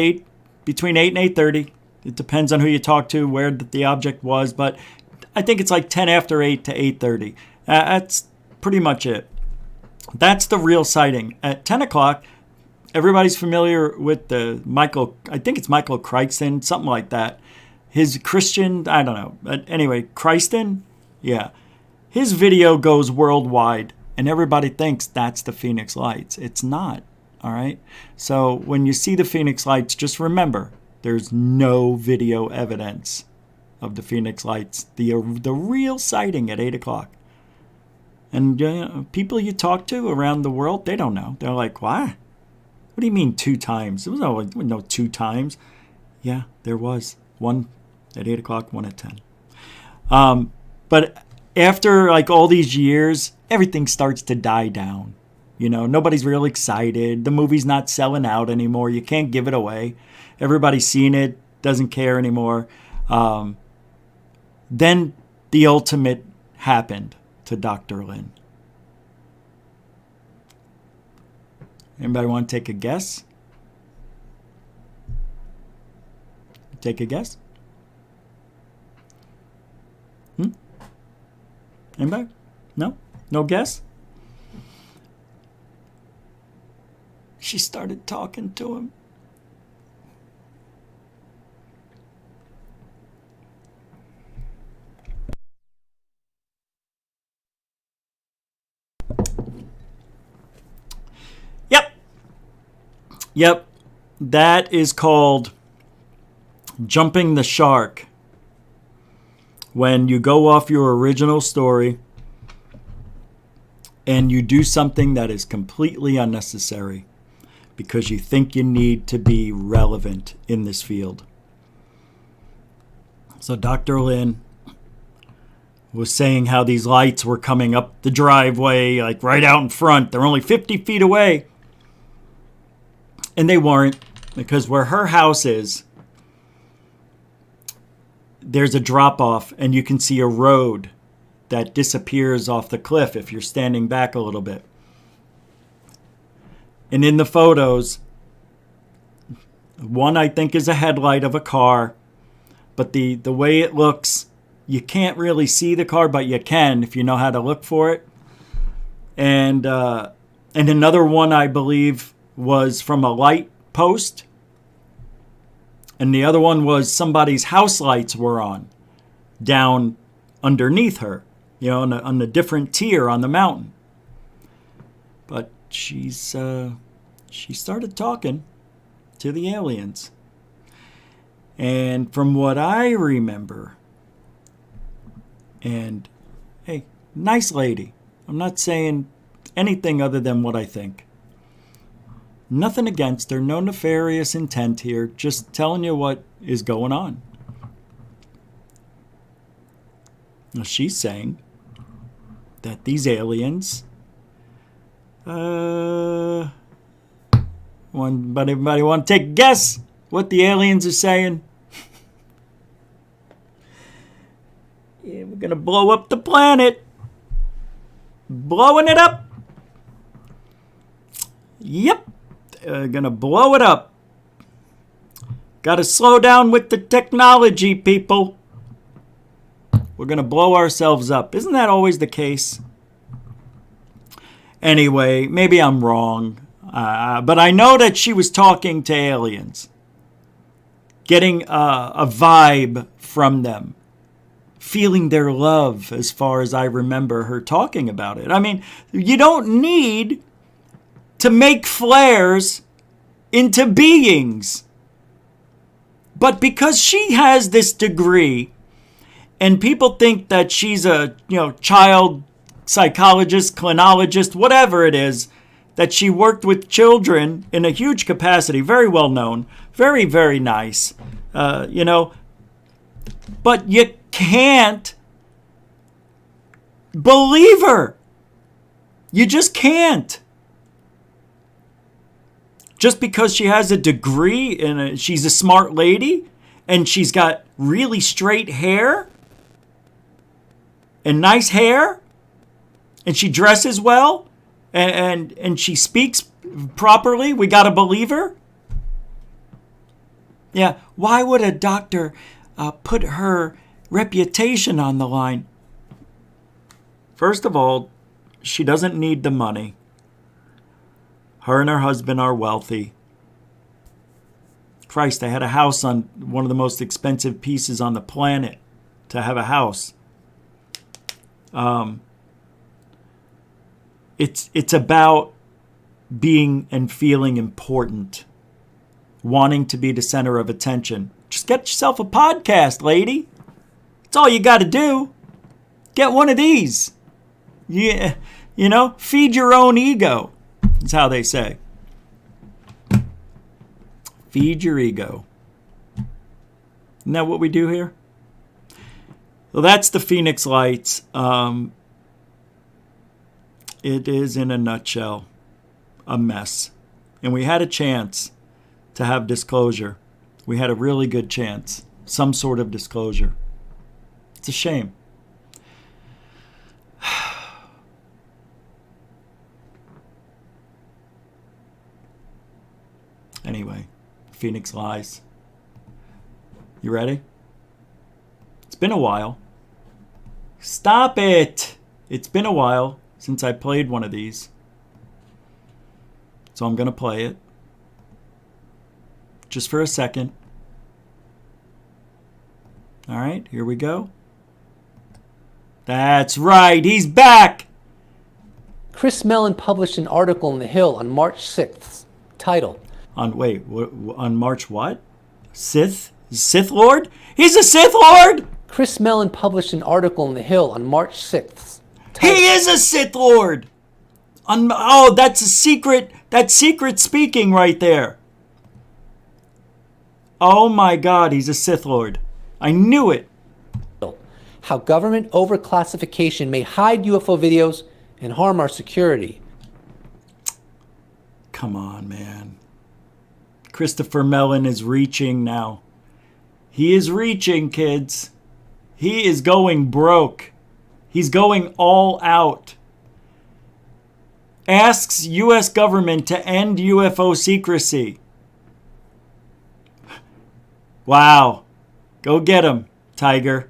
between 8 and 8:30. It depends on who you talk to, where the object was, but I think it's like 10 after 8 to 8:30. That's pretty much it. That's the real sighting. At 10 o'clock, everybody's familiar with the I think it's Michael Crichton, something like that. His Christian, I don't know. But anyway, Crichton? Yeah. His video goes worldwide, and everybody thinks that's the Phoenix Lights. It's not, all right? So when you see the Phoenix Lights, just remember, there's no video evidence of the Phoenix Lights, the real sighting at 8 o'clock. And people you talk to around the world, they don't know. They're like, why? What do you mean 2 times? There was no 2 times. Yeah, there was. One at 8 o'clock, one at 10. But after like all these years, everything starts to die down. Nobody's real excited. The movie's not selling out anymore. You can't give it away. Everybody's seen it, doesn't care anymore. Then the ultimate happened to Dr. Lynne. Anybody want to take a guess? Take a guess? Anybody? No? No guess? She started talking to him. Yep. That is called jumping the shark. When you go off your original story and you do something that is completely unnecessary because you think you need to be relevant in this field. So Dr. Lynne was saying how these lights were coming up the driveway, like right out in front. They're only 50 feet away. And they weren't, because where her house is, there's a drop-off, and you can see a road that disappears off the cliff if you're standing back a little bit. And in the photos, One I think is a headlight of a car, but the way it looks, you can't really see the car, but you can if you know how to look for it. And another one I believe was from a light post, and the other one was somebody's house lights were on down underneath her, on a different tier on the mountain. But she started talking to the aliens. And from what I remember, and hey, nice lady. I'm not saying anything other than what I think. Nothing against her, no nefarious intent here, just telling you what is going on. Now, she's saying that these aliens, anybody want to take a guess what the aliens are saying? Yeah, we're gonna blow up the planet. Blowing it up. Yep, gonna blow it up. Gotta slow down with the technology, people. We're gonna blow ourselves up. Isn't that always the case? Anyway, maybe I'm wrong. But I know that she was talking to aliens. Getting a vibe from them. Feeling their love, as far as I remember her talking about it. I mean, you don't need to make flares into beings. But because she has this degree, and people think that she's a, child psychologist, clinologist, whatever it is, that she worked with children in a huge capacity, very well known, very, very nice, but you can't believe her. You just can't. Just because she has a degree and she's a smart lady and she's got really straight hair and nice hair and she dresses well and she speaks properly, we got to believe her? Yeah, why would a doctor put her reputation on the line? First of all, she doesn't need the money. Her and her husband are wealthy. Christ, they had a house on one of the most expensive pieces on the planet to have a house. It's about being and feeling important, wanting to be the center of attention. Just get yourself a podcast, lady. That's all you got to do. Get one of these. Yeah, feed your own ego. That's how they say. Feed your ego. Isn't that what we do here? Well, that's the Phoenix Lights. It is, in a nutshell, a mess. And we had a chance to have disclosure. We had a really good chance. Some sort of disclosure. It's a shame. Anyway, Phoenix Lies. You ready? It's been a while. Stop it! It's been a while since I played one of these. So I'm going to play it. Just for a second. All right, here we go. That's right, he's back! Chris Mellon published an article in The Hill on March 6th titled... On March what? Sith Lord? He's a Sith Lord? Chris Mellon published an article in The Hill on March 6th. He is a Sith Lord! That's a secret. That's secret speaking right there. Oh my God, he's a Sith Lord. I knew it. How government overclassification may hide UFO videos and harm our security. Come on, man. Christopher Mellon is reaching now. He is reaching, kids. He is going broke. He's going all out. Asks U.S. government to end UFO secrecy. Wow. Go get him, Tiger.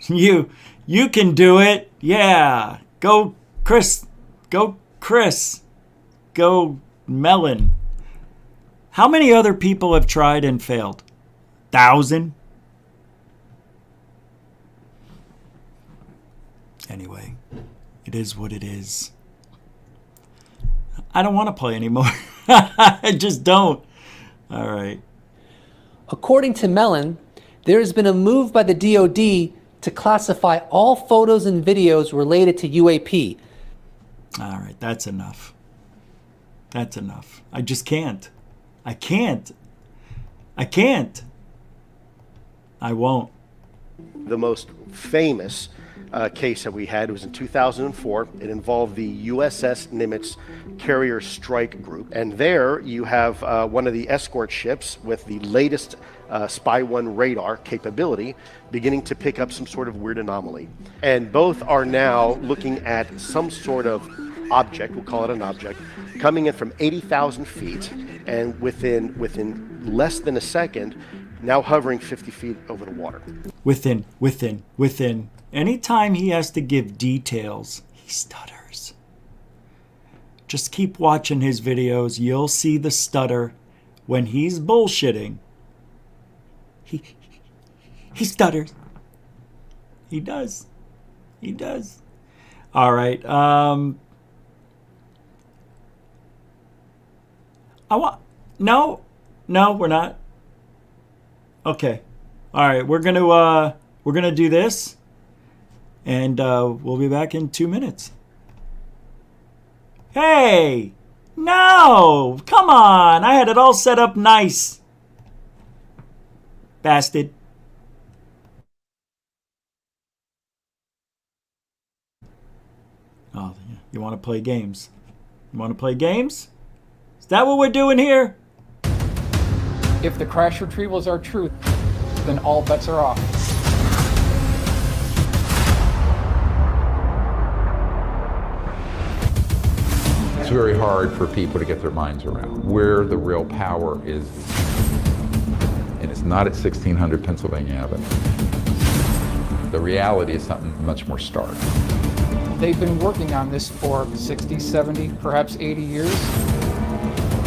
You can do it. Yeah. Go, Chris. Go, Chris. Go, Melon. How many other people have tried and failed? 1,000? Anyway, it is what it is. I don't want to play anymore. I just don't. All right. According to Mellon, there has been a move by the DoD to classify all photos and videos related to UAP. All right, that's enough. That's enough. I just can't. I can't. I won't. The most famous case that we had was in 2004. It involved the USS Nimitz Carrier Strike Group. And there you have one of the escort ships with the latest Spy 1 radar capability beginning to pick up some sort of weird anomaly. And both are now looking at some sort of object, we'll call it an object, coming in from 80,000 feet and within less than a second, now hovering 50 feet over the water. Within. Anytime he has to give details, he stutters. Just keep watching his videos. You'll see the stutter. When he's bullshitting, he stutters. He does. All right. No, we're not. Okay. All right, we're gonna do this, and we'll be back in 2 minutes. Hey, no, come on! I had it all set up nice, bastard. Oh, you want to play games? Is that what we're doing here? If the crash retrievals are true, then all bets are off. It's very hard for people to get their minds around where the real power is. And it's not at 1600 Pennsylvania Avenue. The reality is something much more stark. They've been working on this for 60, 70, perhaps 80 years.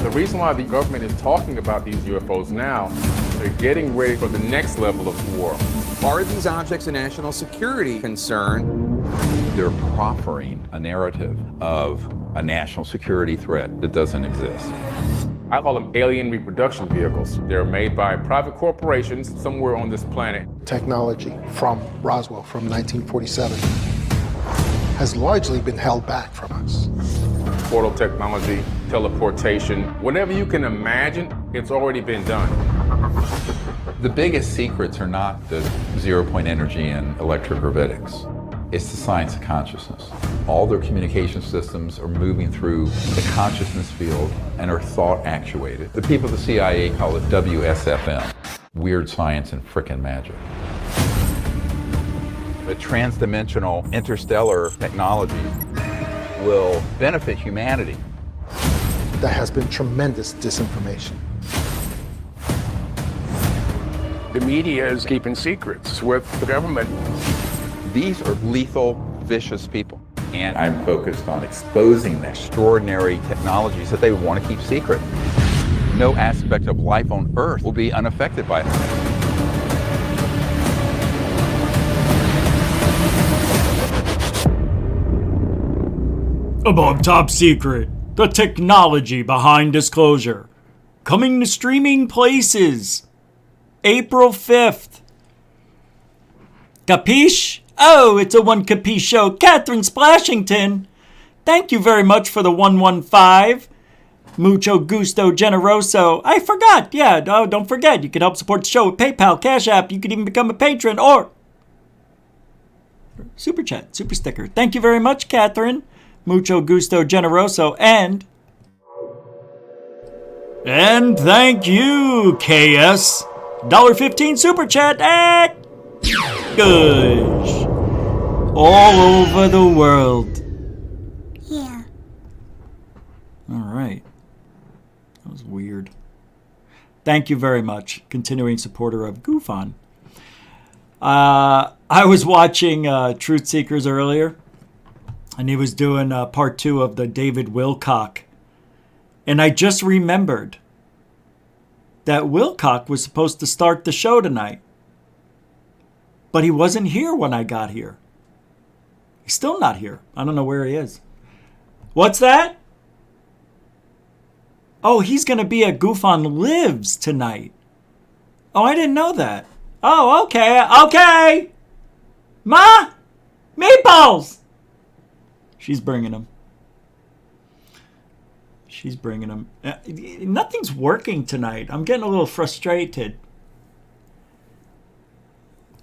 The reason why the government is talking about these UFOs now, they're getting ready for the next level of war. Are these objects a national security concern? They're proffering a narrative of a national security threat that doesn't exist. I call them alien reproduction vehicles. They're made by private corporations somewhere on this planet. Technology from Roswell from 1947 has largely been held back from us. Portal technology, teleportation, whatever you can imagine, it's already been done. The biggest secrets are not the zero-point energy and electrogravitics. It's the science of consciousness. All their communication systems are moving through the consciousness field and are thought actuated. The people at the CIA call it WSFM, weird science and frickin' magic. The transdimensional interstellar technology will benefit humanity. There has been tremendous disinformation. The media is keeping secrets with the government. These are lethal, vicious people. And I'm focused on exposing the extraordinary technologies that they want to keep secret. No aspect of life on Earth will be unaffected by it. Above Top Secret, the technology behind disclosure. Coming to streaming places. April 5th. Capiche? Oh, it's a one capiche show. Catherine Splashington. Thank you very much for the 115. Mucho gusto generoso. I forgot. Yeah, don't forget. You can help support the show with PayPal, Cash App. You could even become a patron or Super Chat, Super Sticker. Thank you very much, Catherine. Mucho gusto generoso. And thank you, KS. $1.15 Super Chat at Gush. All over the world. Yeah. All right. That was weird. Thank you very much. Continuing supporter of GoofOn. I was watching Truth Seekers earlier, and he was doing part 2 of the David Wilcock. And I just remembered that Wilcock was supposed to start the show tonight. But he wasn't here when I got here. He's still not here. I don't know where he is. What's that? Oh, he's going to be at GoofOn Lives tonight. Oh, I didn't know that. Oh, okay. Okay. Ma! Meatballs! She's bringing them. She's bringing them. Nothing's working tonight. I'm getting a little frustrated.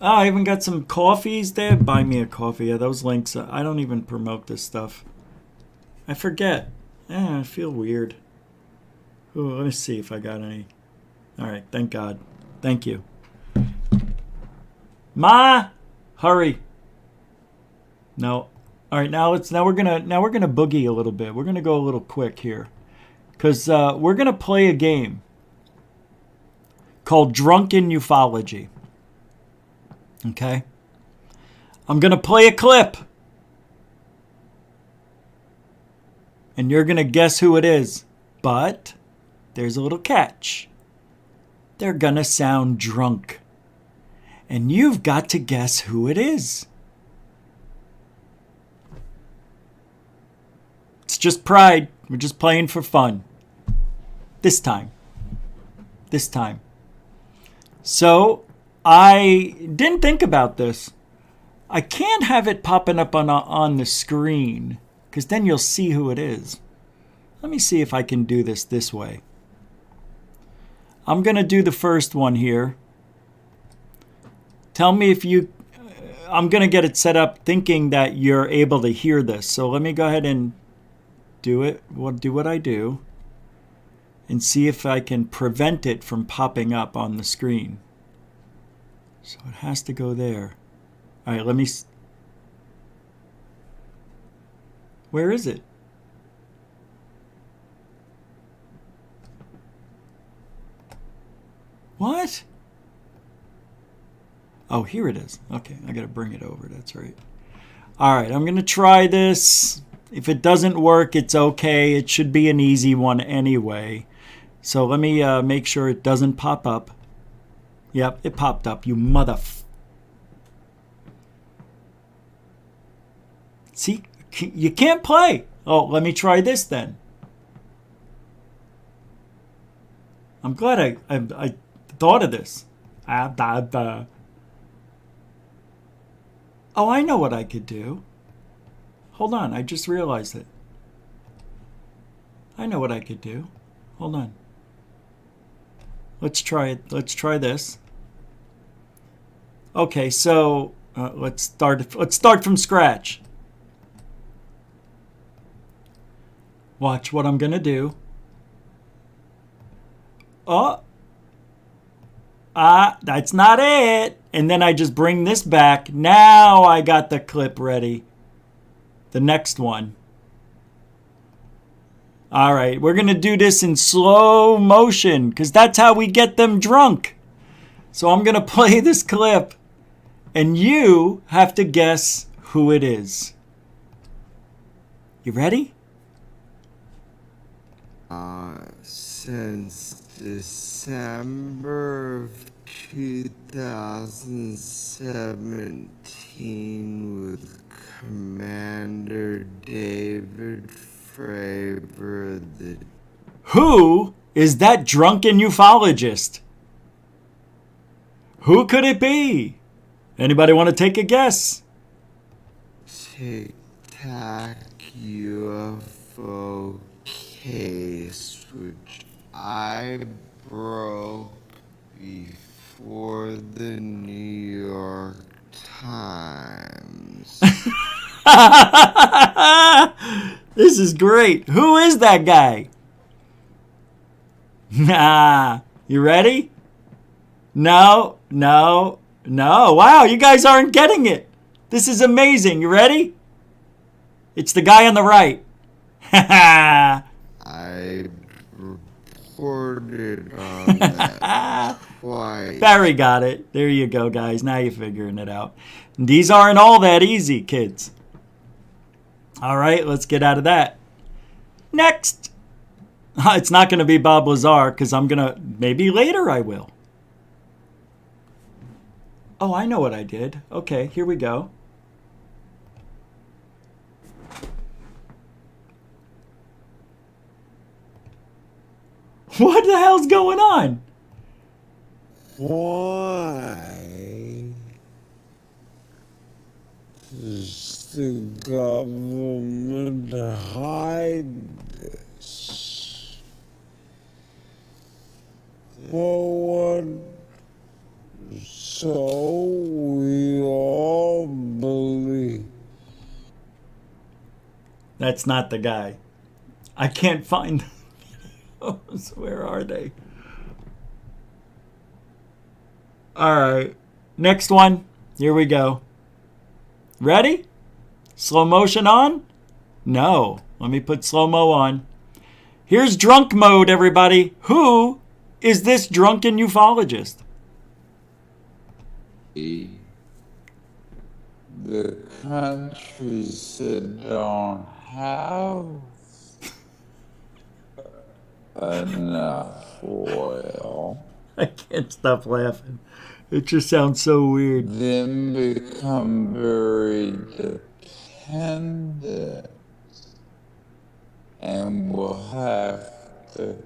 Oh, I even got some coffees there. Buy me a coffee. Yeah, those links. I don't even promote this stuff. I forget. I feel weird. Ooh, let me see if I got any. All right, thank God. Thank you. Ma, hurry. No. All right, now we're gonna boogie a little bit. We're gonna go a little quick here, because we're gonna play a game called Drunken UFOlogy. Okay. I'm gonna play a clip, and you're gonna guess who it is, but there's a little catch. They're gonna sound drunk. And you've got to guess who it is. It's just pride. We're just playing for fun. This time. So, I didn't think about this. I can't have it popping up on the screen, because then you'll see who it is. Let me see if I can do this way. I'm going to do the first one here. Tell me if you... I'm going to get it set up thinking that you're able to hear this. So let me go ahead and do it. Do what I do. And see if I can prevent it from popping up on the screen. So it has to go there. All right, let me... Where is it? What? Oh, here it is. Okay, I gotta bring it over. That's right. All right, I'm gonna try this. If it doesn't work, it's okay. It should be an easy one anyway. So let me make sure it doesn't pop up. Yep, it popped up. You mother... See? You can't play. Oh, let me try this then. I'm glad I thought of this. Oh, I know what I could do. Hold on, I just realized it. I know what I could do. Hold on. Let's try it. Let's try this. Okay, so let's start from scratch. Watch what I'm gonna do. Oh. That's not it. And then I just bring this back. Now I got the clip ready. The next one. All right, we're going to do this in slow motion because that's how we get them drunk. So I'm going to play this clip and you have to guess who it is. You ready? Since December of 2017 with Commander David Fravor. Who is that drunken ufologist? Who could it be? Anybody want to take a guess? Tic Tac UFO case, which I broke before the New York Times. This is great. Who is that guy? Nah. You ready? No. Wow, you guys aren't getting it. This is amazing. You ready? It's the guy on the right. I reported on that twice. Barry got it. There you go, guys. Now you're figuring it out. These aren't all that easy, kids. All right, let's get out of that. Next. It's not going to be Bob Lazar because I'm going to, maybe later I will. Oh, I know what I did. Okay, here we go. What the hell's going on? Why does the government hide this? For what? So we all believe. That's not the guy. I can't find the videos. Where are they? All right. Next one. Here we go. Ready? Slow motion on? No. Let me put slow-mo on. Here's drunk mode, everybody. Who is this drunken ufologist? The countries that don't have enough oil I can't stop laughing. It just sounds so weird. then become very dependent and will have to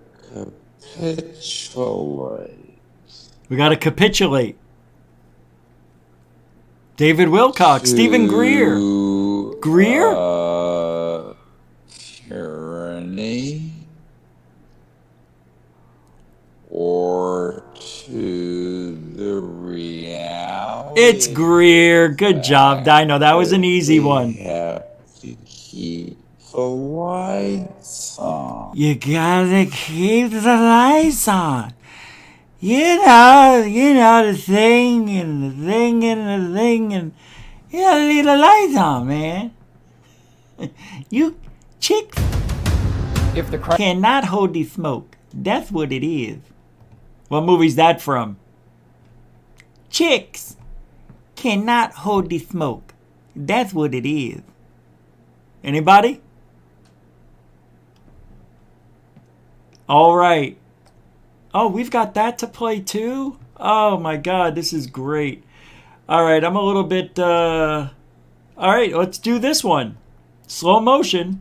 capitulate. We got to capitulate. David Wilcock, Stephen Greer. Greer? Tyranny or to the reality. It's Greer. Good job, Dino. That was an easy one. We have to keep the lights on. You gotta keep the lights on. You know the thing and the thing and the thing, and you gotta leave the lights on, man. You chicks If the cannot hold the smoke. That's what it is. What movie's that from? Chicks cannot hold the smoke. That's what it is. Anybody? All right. Oh, we've got that to play too? Oh my God, this is great. All right, I'm a little bit, all right, let's do this one. Slow motion.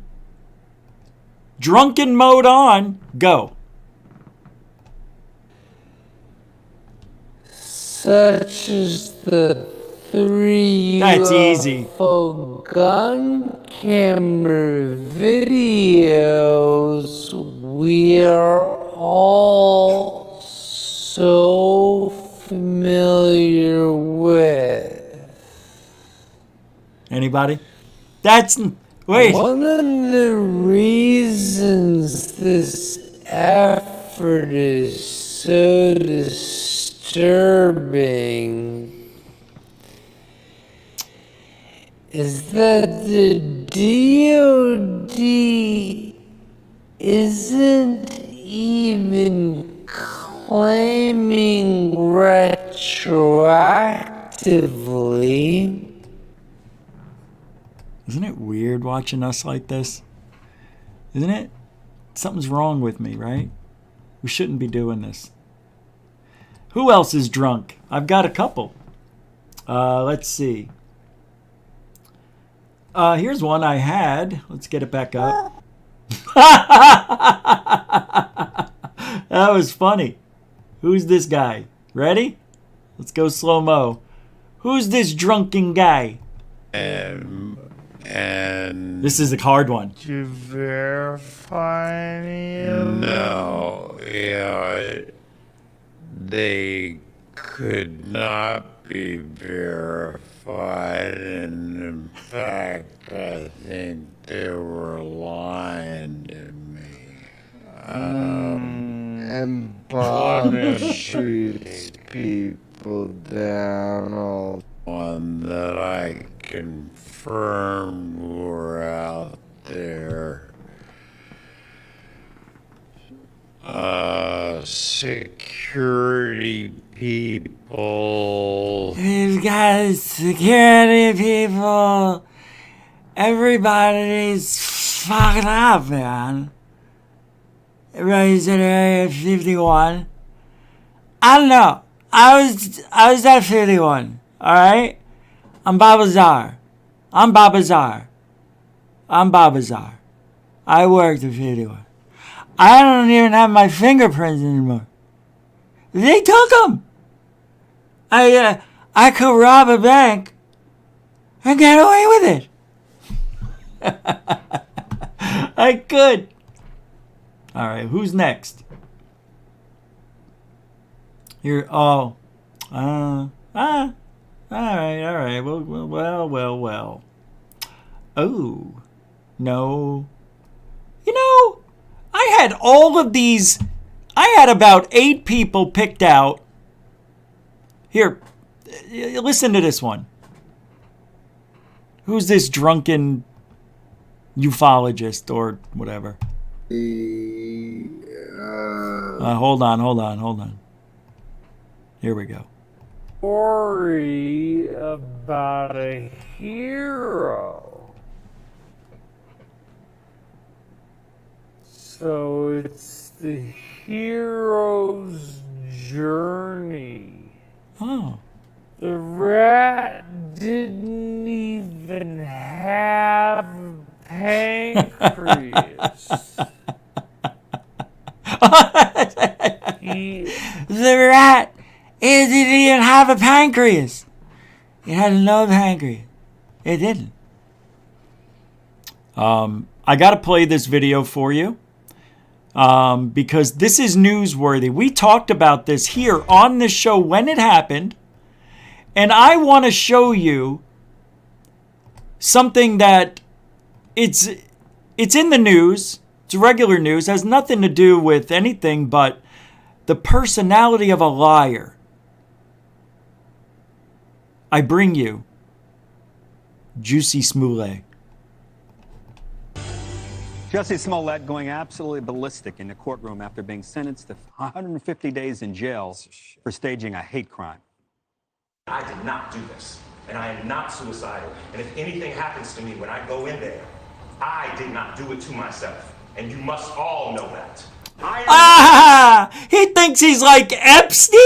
Drunken mode on. Go. Such as the 3 That's easy. UFO gun camera videos we are all so familiar with. Anybody? That's, wait. One of the reasons this effort is so disturbing is that the DOD isn't even claiming retroactively. Isn't it weird watching us like this? Isn't it? Something's wrong with me, right? We shouldn't be doing this. Who else is drunk? I've got a couple. Let's see. Here's one I had. Let's get it back up. That was funny. Who's this guy? Ready? Let's go slow-mo. Who's this drunken guy? And This is a hard one. to verify no, yeah, they could not be verified, and in fact, I think they were lying to me. And Bob shoots people down all one that I confirmed were out there. security people. These guys, security people. Everybody's fucking up, man. Everybody's at Area 51. I don't know. I was at 51. All right. I'm Babazar. I worked at 51. I don't even have my fingerprints anymore. They took them. I could rob a bank and get away with it. I could. All right, who's next? Here. Oh. All right. Well. Oh. No. You know, I had all of these. I had about 8 people picked out. Here, listen to this one. Who's this drunken ufologist or whatever? Hold on. Here we go. Story about a hero. So it's the hero's journey. Oh. The rat didn't even have pancreas. The rat didn't even have a pancreas. It had no pancreas. It didn't. I got to play this video for you because this is newsworthy. We talked about this here on this show when it happened, and I want to show you something that it's in the news. It's regular news. Has nothing to do with anything but the personality of a liar. I bring you Juicy Smollett. Jussie Smollett going absolutely ballistic in the courtroom after being sentenced to 150 days in jail for staging a hate crime. I did not do this, and I am not suicidal. And if anything happens to me when I go in there, I did not do it to myself. And you must all know that. He thinks he's like Epstein?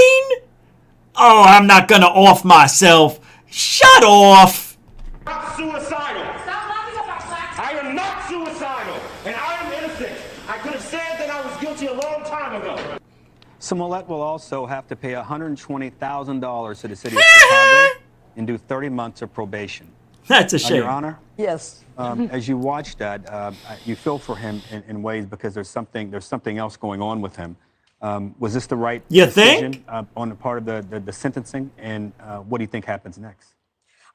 Oh, I'm not gonna off myself. Shut off. I'm not suicidal. Stop laughing about that. I am not suicidal, and I am innocent. I could have said that I was guilty a long time ago. Smollett will also have to pay $120,000 to the city of Chicago and do 30 months of probation. That's a shame. Your Honor? Yes. As you watch that, you feel for him in ways because there's something else going on with him. Was this the right decision on the part of the sentencing? And what do you think happens next?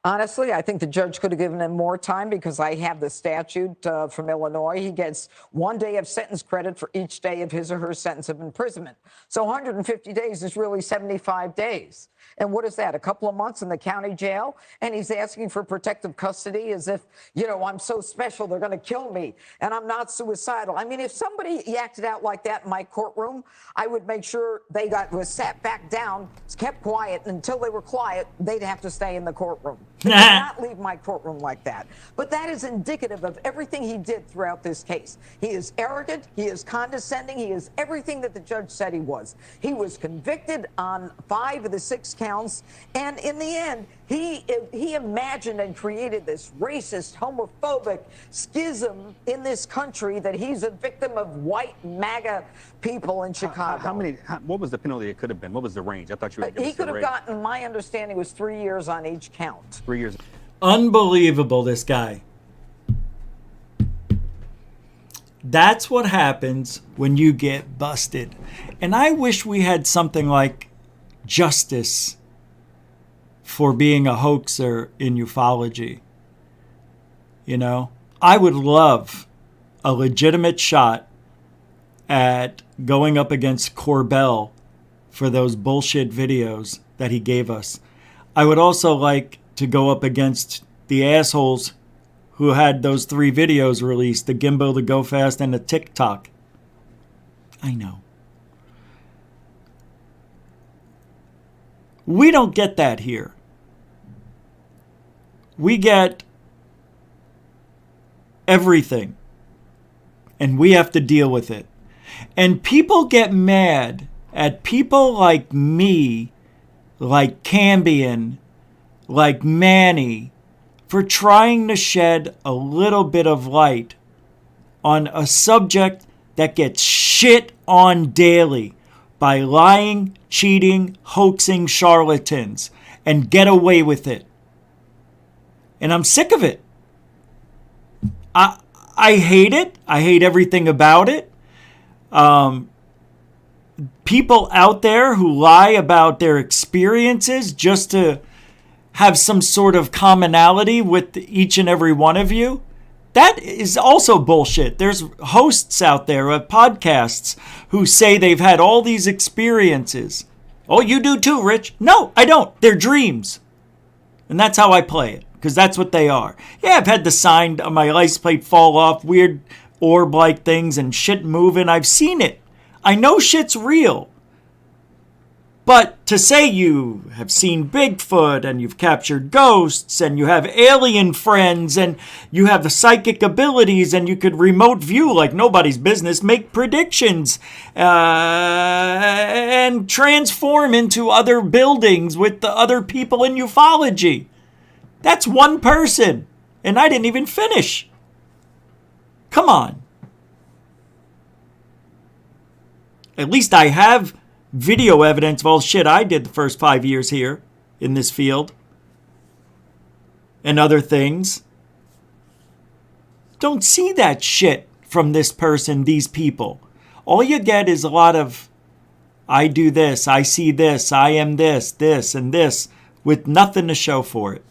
Honestly, I think the judge could have given him more time because I have the statute from Illinois. He gets 1 day of sentence credit for each day of his or her sentence of imprisonment. So 150 days is really 75 days. And what is that? A couple of months in the county jail? And he's asking for protective custody as if, you know, I'm so special, they're going to kill me, and I'm not suicidal. I mean, if somebody acted out like that in my courtroom, I would make sure they was sat back down, kept quiet, and until they were quiet, they'd have to stay in the courtroom. They could not leave my courtroom like that. But that is indicative of everything he did throughout this case. He is arrogant. He is condescending. He is everything that the judge said he was. He was convicted on 5 of the 6 counts. And in the end, he imagined and created this racist, homophobic schism in this country that he's a victim of white MAGA people in Chicago. What was the penalty it could have been? What was the range? I thought you were he could have gotten, my understanding was 3 years on each count. 3 years. Unbelievable, this guy. That's what happens when you get busted. And I wish we had something like justice for being a hoaxer in ufology. You know, I would love a legitimate shot at going up against Corbell for those bullshit videos that he gave us. I would also like to go up against the assholes who had those 3 videos released, the Gimbal, the Go Fast, and the TikTok. I know. We don't get that here. We get everything. And we have to deal with it. And people get mad at people like me, like Cambion, like Manny, for trying to shed a little bit of light on a subject that gets shit on daily by lying, cheating, hoaxing charlatans and get away with it. And I'm sick of it. I hate it. I hate everything about it. People out there who lie about their experiences just to have some sort of commonality with each and every one of you, that is also bullshit. There's hosts out there of podcasts who say they've had all these experiences. Oh, you do too, Rich. No, I don't. They're dreams. And that's how I play it, because that's what they are. Yeah, I've had the sign on my license plate fall off, weird orb-like things and shit moving. I've seen it. I know shit's real. But to say you have seen Bigfoot and you've captured ghosts and you have alien friends and you have the psychic abilities and you could remote view like nobody's business, make predictions and transform into other buildings with the other people in ufology. That's one person. And I didn't even finish. Come on. At least I have video evidence of all shit I did the first 5 years here in this field and other things. Don't see that shit from this person, these people. All you get is a lot of, I do this, I see this, I am this, and this, with nothing to show for it.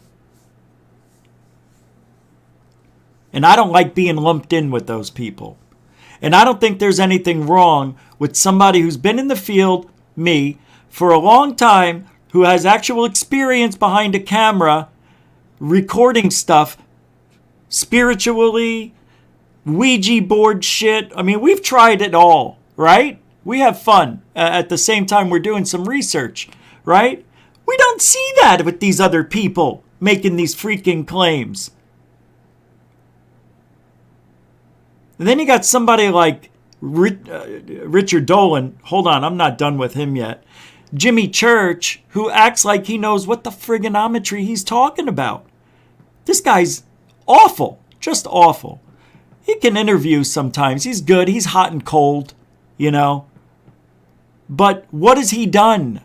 And I don't like being lumped in with those people. And I don't think there's anything wrong with somebody who's been in the field, me, for a long time, who has actual experience behind a camera, recording stuff, spiritually, Ouija board shit. I mean, we've tried it all, right? We have fun at the same time we're doing some research, right? We don't see that with these other people making these freaking claims. And then you got somebody like Richard Dolan. Hold on, I'm not done with him yet. Jimmy Church, who acts like he knows what the frigonometry he's talking about. This guy's awful, just awful. He can interview sometimes. He's good. He's hot and cold, you know. But what has he done?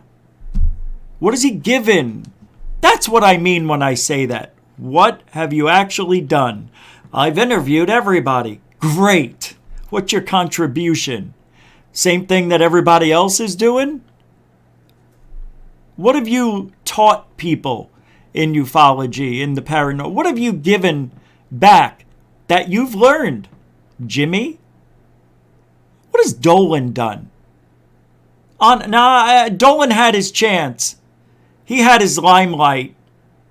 What has he given? That's what I mean when I say that. What have you actually done? I've interviewed everybody. Great. What's your contribution? Same thing that everybody else is doing? What have you taught people in ufology, in the paranormal? What have you given back that you've learned? Jimmy? What has Dolan done? Dolan had his chance. He had his limelight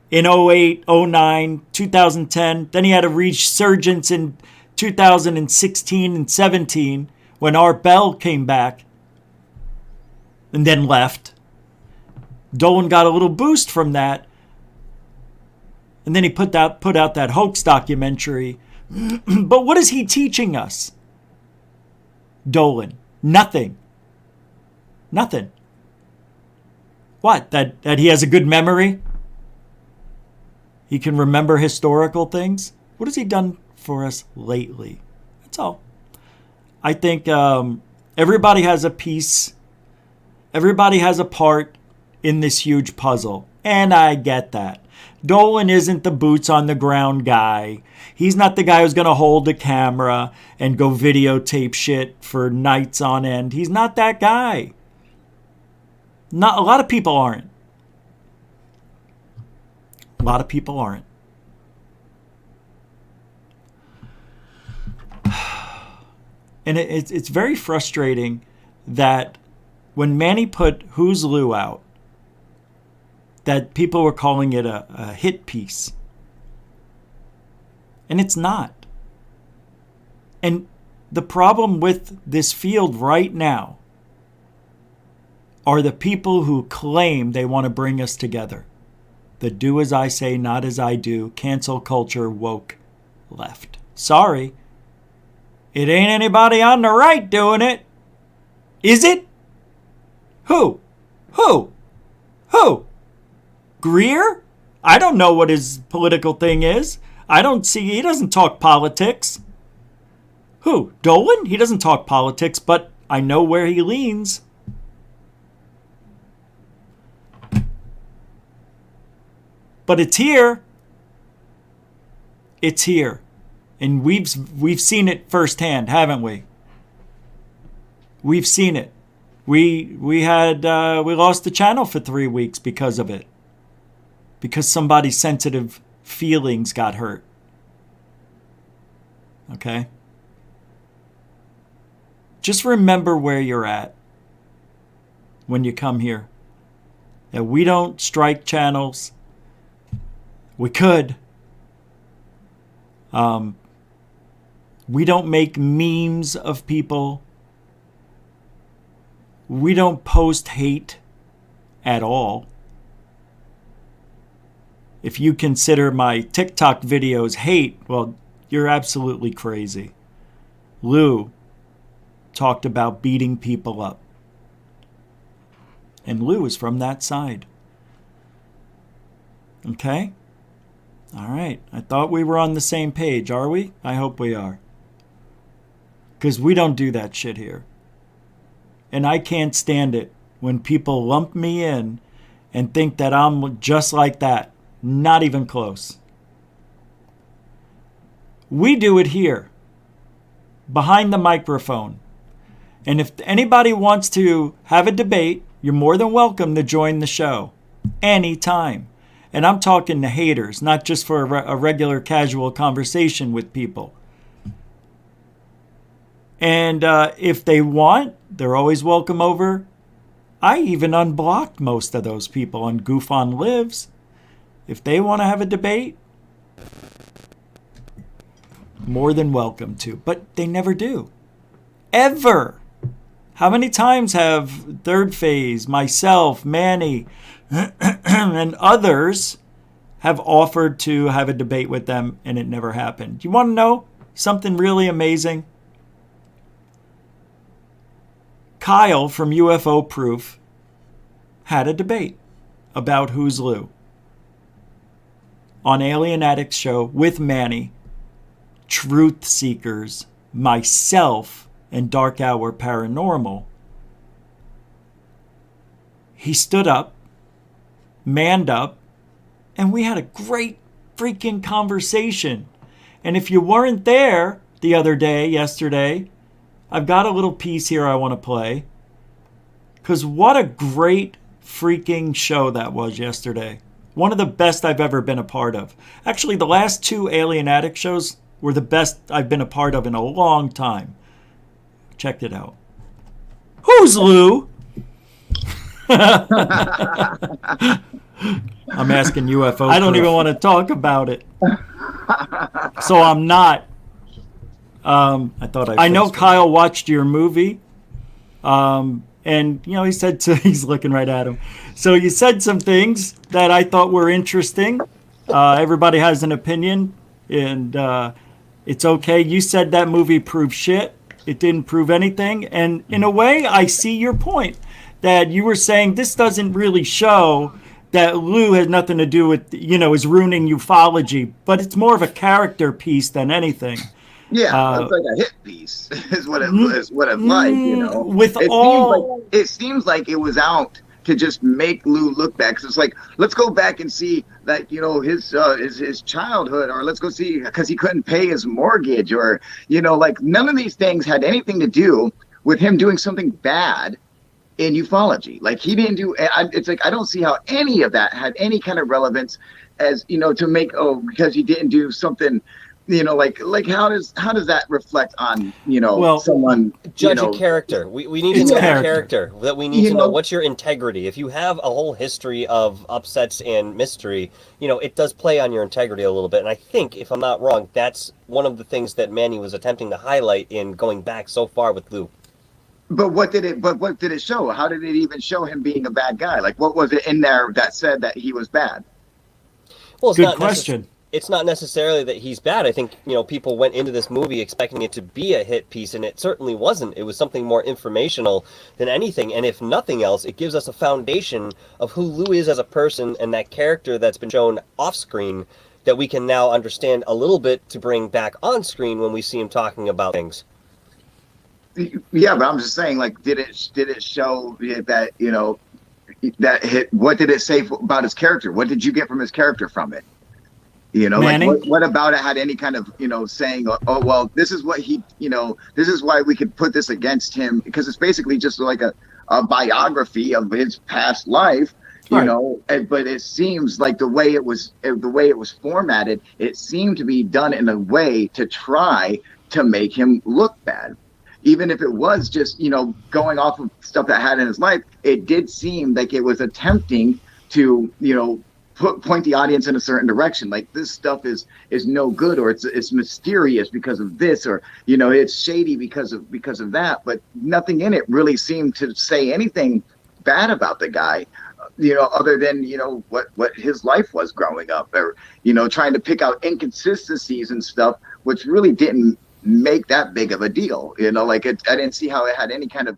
in 08, 09, 2010. Then he had a resurgence in 2016 and 17 when Art Bell came back and then left. Dolan got a little boost from that. And then he put out that hoax documentary. But what is he teaching us? Dolan. Nothing. Nothing. What? That he has a good memory? He can remember historical things? What has he done for us lately? That's all. I think everybody has a piece. Everybody has a part in this huge puzzle. And I get that. Dolan isn't the boots on the ground guy. He's not the guy who's going to hold the camera and go videotape shit for nights on end. He's not that guy. Not a lot of people aren't. A lot of people aren't. And it's very frustrating that when Manny put Who's Lou out, that people were calling it a hit piece. And it's not. And the problem with this field right now, are the people who claim they want to bring us together. The do as I say, not as I do, cancel culture, woke left. Sorry. It ain't anybody on the right doing it. Is it? Who? Greer? I don't know what his political thing is. He doesn't talk politics. Who? Dolan? He doesn't talk politics, but I know where he leans. But it's here. It's here. And we've seen it firsthand, haven't we? We've seen it. We lost the channel for 3 weeks because of it. Because somebody's sensitive feelings got hurt. Okay? Just remember where you're at when you come here. That we don't strike channels. We could. We don't make memes of people. We don't post hate at all. If you consider my TikTok videos hate, well, you're absolutely crazy. Lou talked about beating people up. And Lou is from that side. Okay? All right. I thought we were on the same page. Are we? I hope we are. Because we don't do that shit here. And I can't stand it when people lump me in and think that I'm just like that. Not even close. We do it here. Behind the microphone. And if anybody wants to have a debate, you're more than welcome to join the show. Anytime. And I'm talking to haters, not just for a regular casual conversation with people. And if they want, they're always welcome over. I even unblocked most of those people on Goof on Lives. If they want to have a debate, more than welcome to. But they never do. Ever. How many times have Third Phase, myself, Manny, and others have offered to have a debate with them and it never happened? You want to know something really amazing? Kyle from UFO Proof had a debate about Who's Lou on Alien Addicts show with Manny, Truth Seekers, myself, and Dark Hour Paranormal. He stood up, manned up, and we had a great freaking conversation. And if you weren't there the other day, yesterday, I've got a little piece here I want to play. Because what a great freaking show that was yesterday. One of the best I've ever been a part of. Actually, the last 2 Alien Addict shows were the best I've been a part of in a long time. Check it out. Who's Lou? I'm asking UFO. I don't even want to talk about it. So I'm not. I know Kyle watched your movie. And, you know, he said, he's looking right at him. So you said some things that I thought were interesting. Everybody has an opinion, and it's okay. You said that movie proved shit. It didn't prove anything. And in a way, I see your point that you were saying this doesn't really show that Lou has nothing to do with, is ruining ufology, but it's more of a character piece than anything. Yeah, it's like a hit piece is what it like, With it seems like it was out to just make Lou look back. So it's like, let's go back and see that, his childhood, or let's go see because he couldn't pay his mortgage, or, like none of these things had anything to do with him doing something bad in ufology. Like he didn't do, it's like, I don't see how any of that had any kind of relevance as, to make, because he didn't do something, like how does that reflect on someone judge a character? We need to know character. That we need to know what's your integrity. If you have a whole history of upsets and mystery, it does play on your integrity a little bit. And I think, if I'm not wrong, that's one of the things that Manny was attempting to highlight in going back so far with Lou. But what did it show? How did it even show him being a bad guy? Like, what was it in there that said that he was bad? Well, it's Good not question. It's not necessarily that he's bad. I think, people went into this movie expecting it to be a hit piece, and it certainly wasn't. It was something more informational than anything. And if nothing else, it gives us a foundation of who Lou is as a person and that character that's been shown off screen that we can now understand a little bit to bring back on screen when we see him talking about things. Yeah, but I'm just saying, like, did it show that, that hit? What did it say about his character? What did you get from his character from it? Like what about it had any kind of, saying, oh, well, this is what he, this is why we could put this against him, because it's basically just like a biography of his past life, but it seems like the way it was formatted, it seemed to be done in a way to try to make him look bad. Even if it was just, going off of stuff that had in his life, it did seem like it was attempting to, point the audience in a certain direction. Like, this stuff is no good, or it's mysterious because of this, or it's shady because of that. But nothing in it really seemed to say anything bad about the guy, other than what his life was growing up, or trying to pick out inconsistencies and stuff, which really didn't make that big of a deal. I didn't see how it had any kind of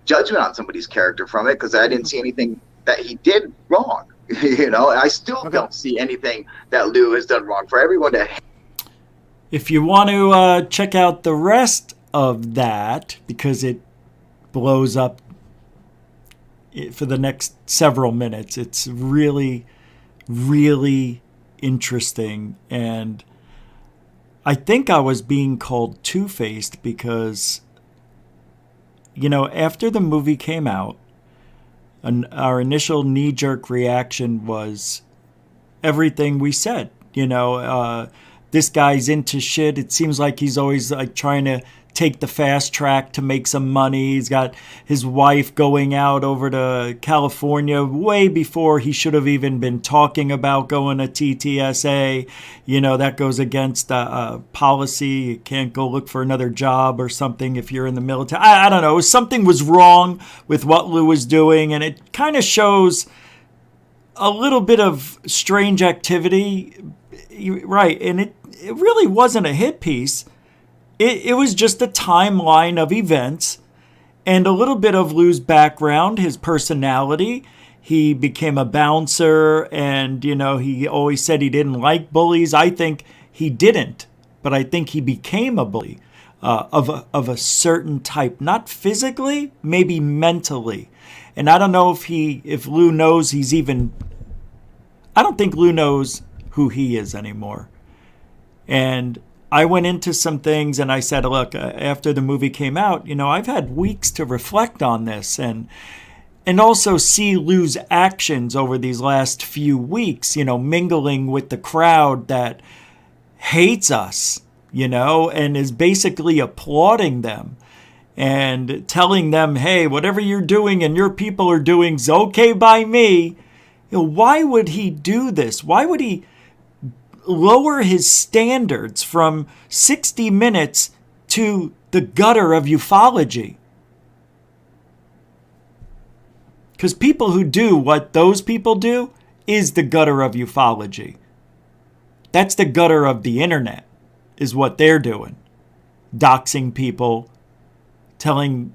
judgment on somebody's character from it, because I didn't see anything that he did wrong. I still don't see anything that Lou has done wrong. For everyone to... If you want to check out the rest of that, because it blows up for the next several minutes, it's really, really interesting. And I think I was being called two-faced because, after the movie came out, our initial knee-jerk reaction was everything we said. This guy's into shit. It seems like he's always like trying to take the fast track to make some money. He's got his wife going out over to California way before he should have even been talking about going to TTSA. That goes against policy. You can't go look for another job or something if you're in the military. I don't know. Something was wrong with what Lou was doing, and it kind of shows a little bit of strange activity. Right, and it really wasn't a hit piece. It was just a timeline of events and a little bit of Lou's background, his personality. He became a bouncer, and, he always said he didn't like bullies. I think he didn't, but I think he became a bully of a certain type, not physically, maybe mentally. And I don't know if Lou knows I don't think Lou knows who he is anymore. And I went into some things and I said, look, after the movie came out, I've had weeks to reflect on this and also see Lou's actions over these last few weeks, mingling with the crowd that hates us, and is basically applauding them and telling them, hey, whatever you're doing and your people are doing is okay by me. Why would he do this? Why would he lower his standards from 60 Minutes to the gutter of ufology? Because people who do what those people do is the gutter of ufology. That's the gutter of the internet, is what they're doing. Doxing people, telling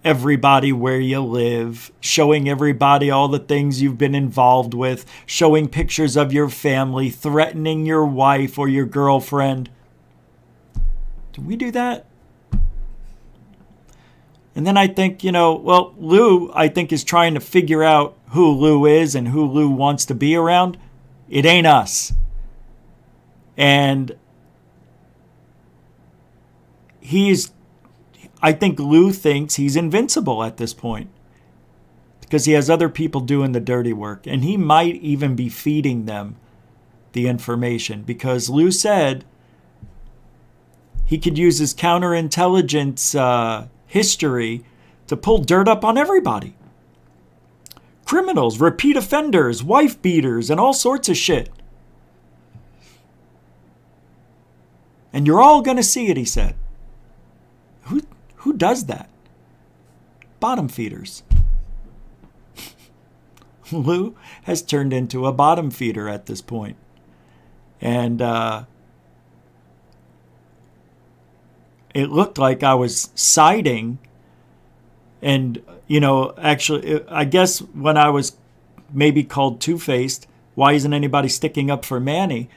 everybody where you live, showing everybody all the things you've been involved with, showing pictures of your family, threatening your wife or your girlfriend. Do we do that? And then I think, Lou, I think, is trying to figure out who Lou is and who Lou wants to be around. It ain't us. And I think Lou thinks he's invincible at this point because he has other people doing the dirty work, and he might even be feeding them the information, because Lou said he could use his counterintelligence history to pull dirt up on everybody. Criminals, repeat offenders, wife beaters, and all sorts of shit. And you're all going to see it, he said. Who does that? bottom feeders. Lou has turned into a bottom feeder at this point. And it looked like I was siding. And, you know, actually, I guess when I was maybe called two-faced, why isn't anybody sticking up for Manny?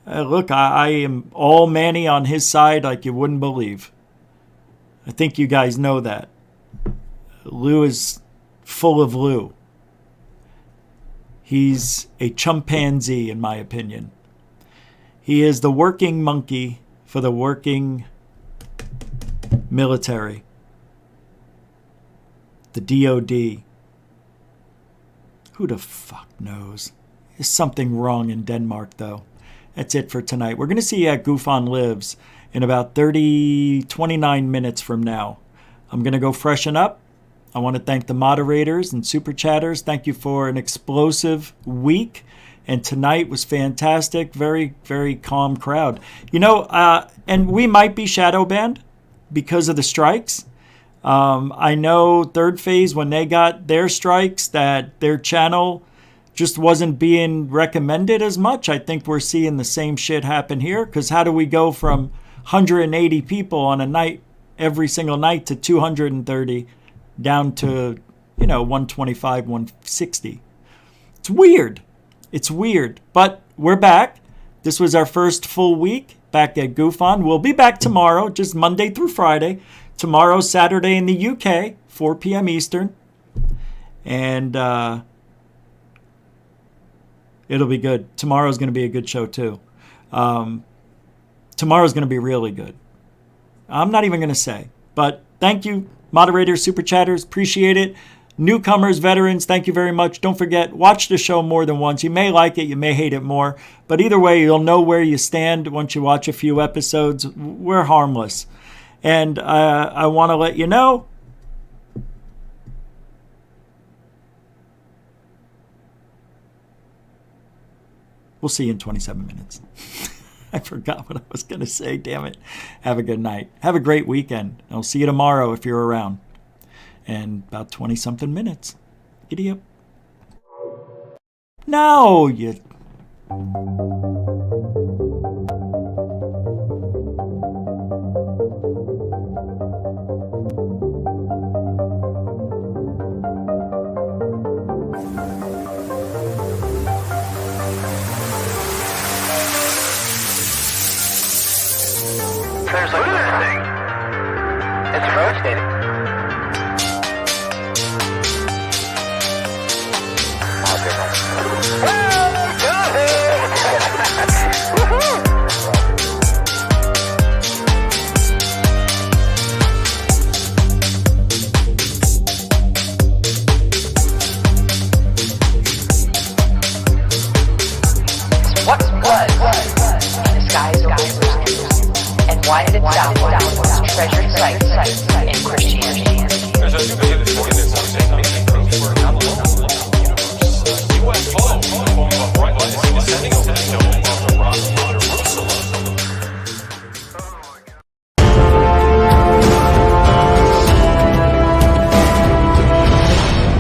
Look, I am all Manny on his side like you wouldn't believe. I think you guys know that. Lou is full of Lou. He's a chimpanzee, in my opinion. He is the working monkey for the working military. The DOD. Who the fuck knows? There's something wrong in Denmark, though. That's it for tonight. We're going to see you at Goof on Lives in about 29 minutes from now. I'm going to go freshen up. I want to thank the moderators and super chatters. Thank you for an explosive week. And tonight was fantastic. Very, very calm crowd. You know, and we might be shadow banned because of the strikes. I know Third Phase, when they got their strikes, that their channel just wasn't being recommended as much. I think we're seeing the same shit happen here. Because how do we go from 180 people on a night, every single night, to 230 down to, 125, 160? It's weird. It's weird. But we're back. This was our first full week back at Goof On. We'll be back tomorrow, just Monday through Friday. Tomorrow, Saturday in the UK, 4 p.m. Eastern. And it'll be good. Tomorrow's going to be a good show, too. Tomorrow's going to be really good. I'm not even going to say. But thank you, moderators, super chatters. Appreciate it. Newcomers, veterans, thank you very much. Don't forget, watch the show more than once. You may like it, you may hate it more. But either way, you'll know where you stand once you watch a few episodes. We're harmless. And I want to let you know, we'll see you in 27 minutes. I forgot what I was going to say. Damn it. Have a good night. Have a great weekend. I'll see you tomorrow if you're around. And about 20-something minutes. Giddy up. No, you... There's look at this thing. It's rotating. Oh, goodness. Woohoo! What was in the skies over and why did it stop one of the most treasured sites in Christianity? UFO,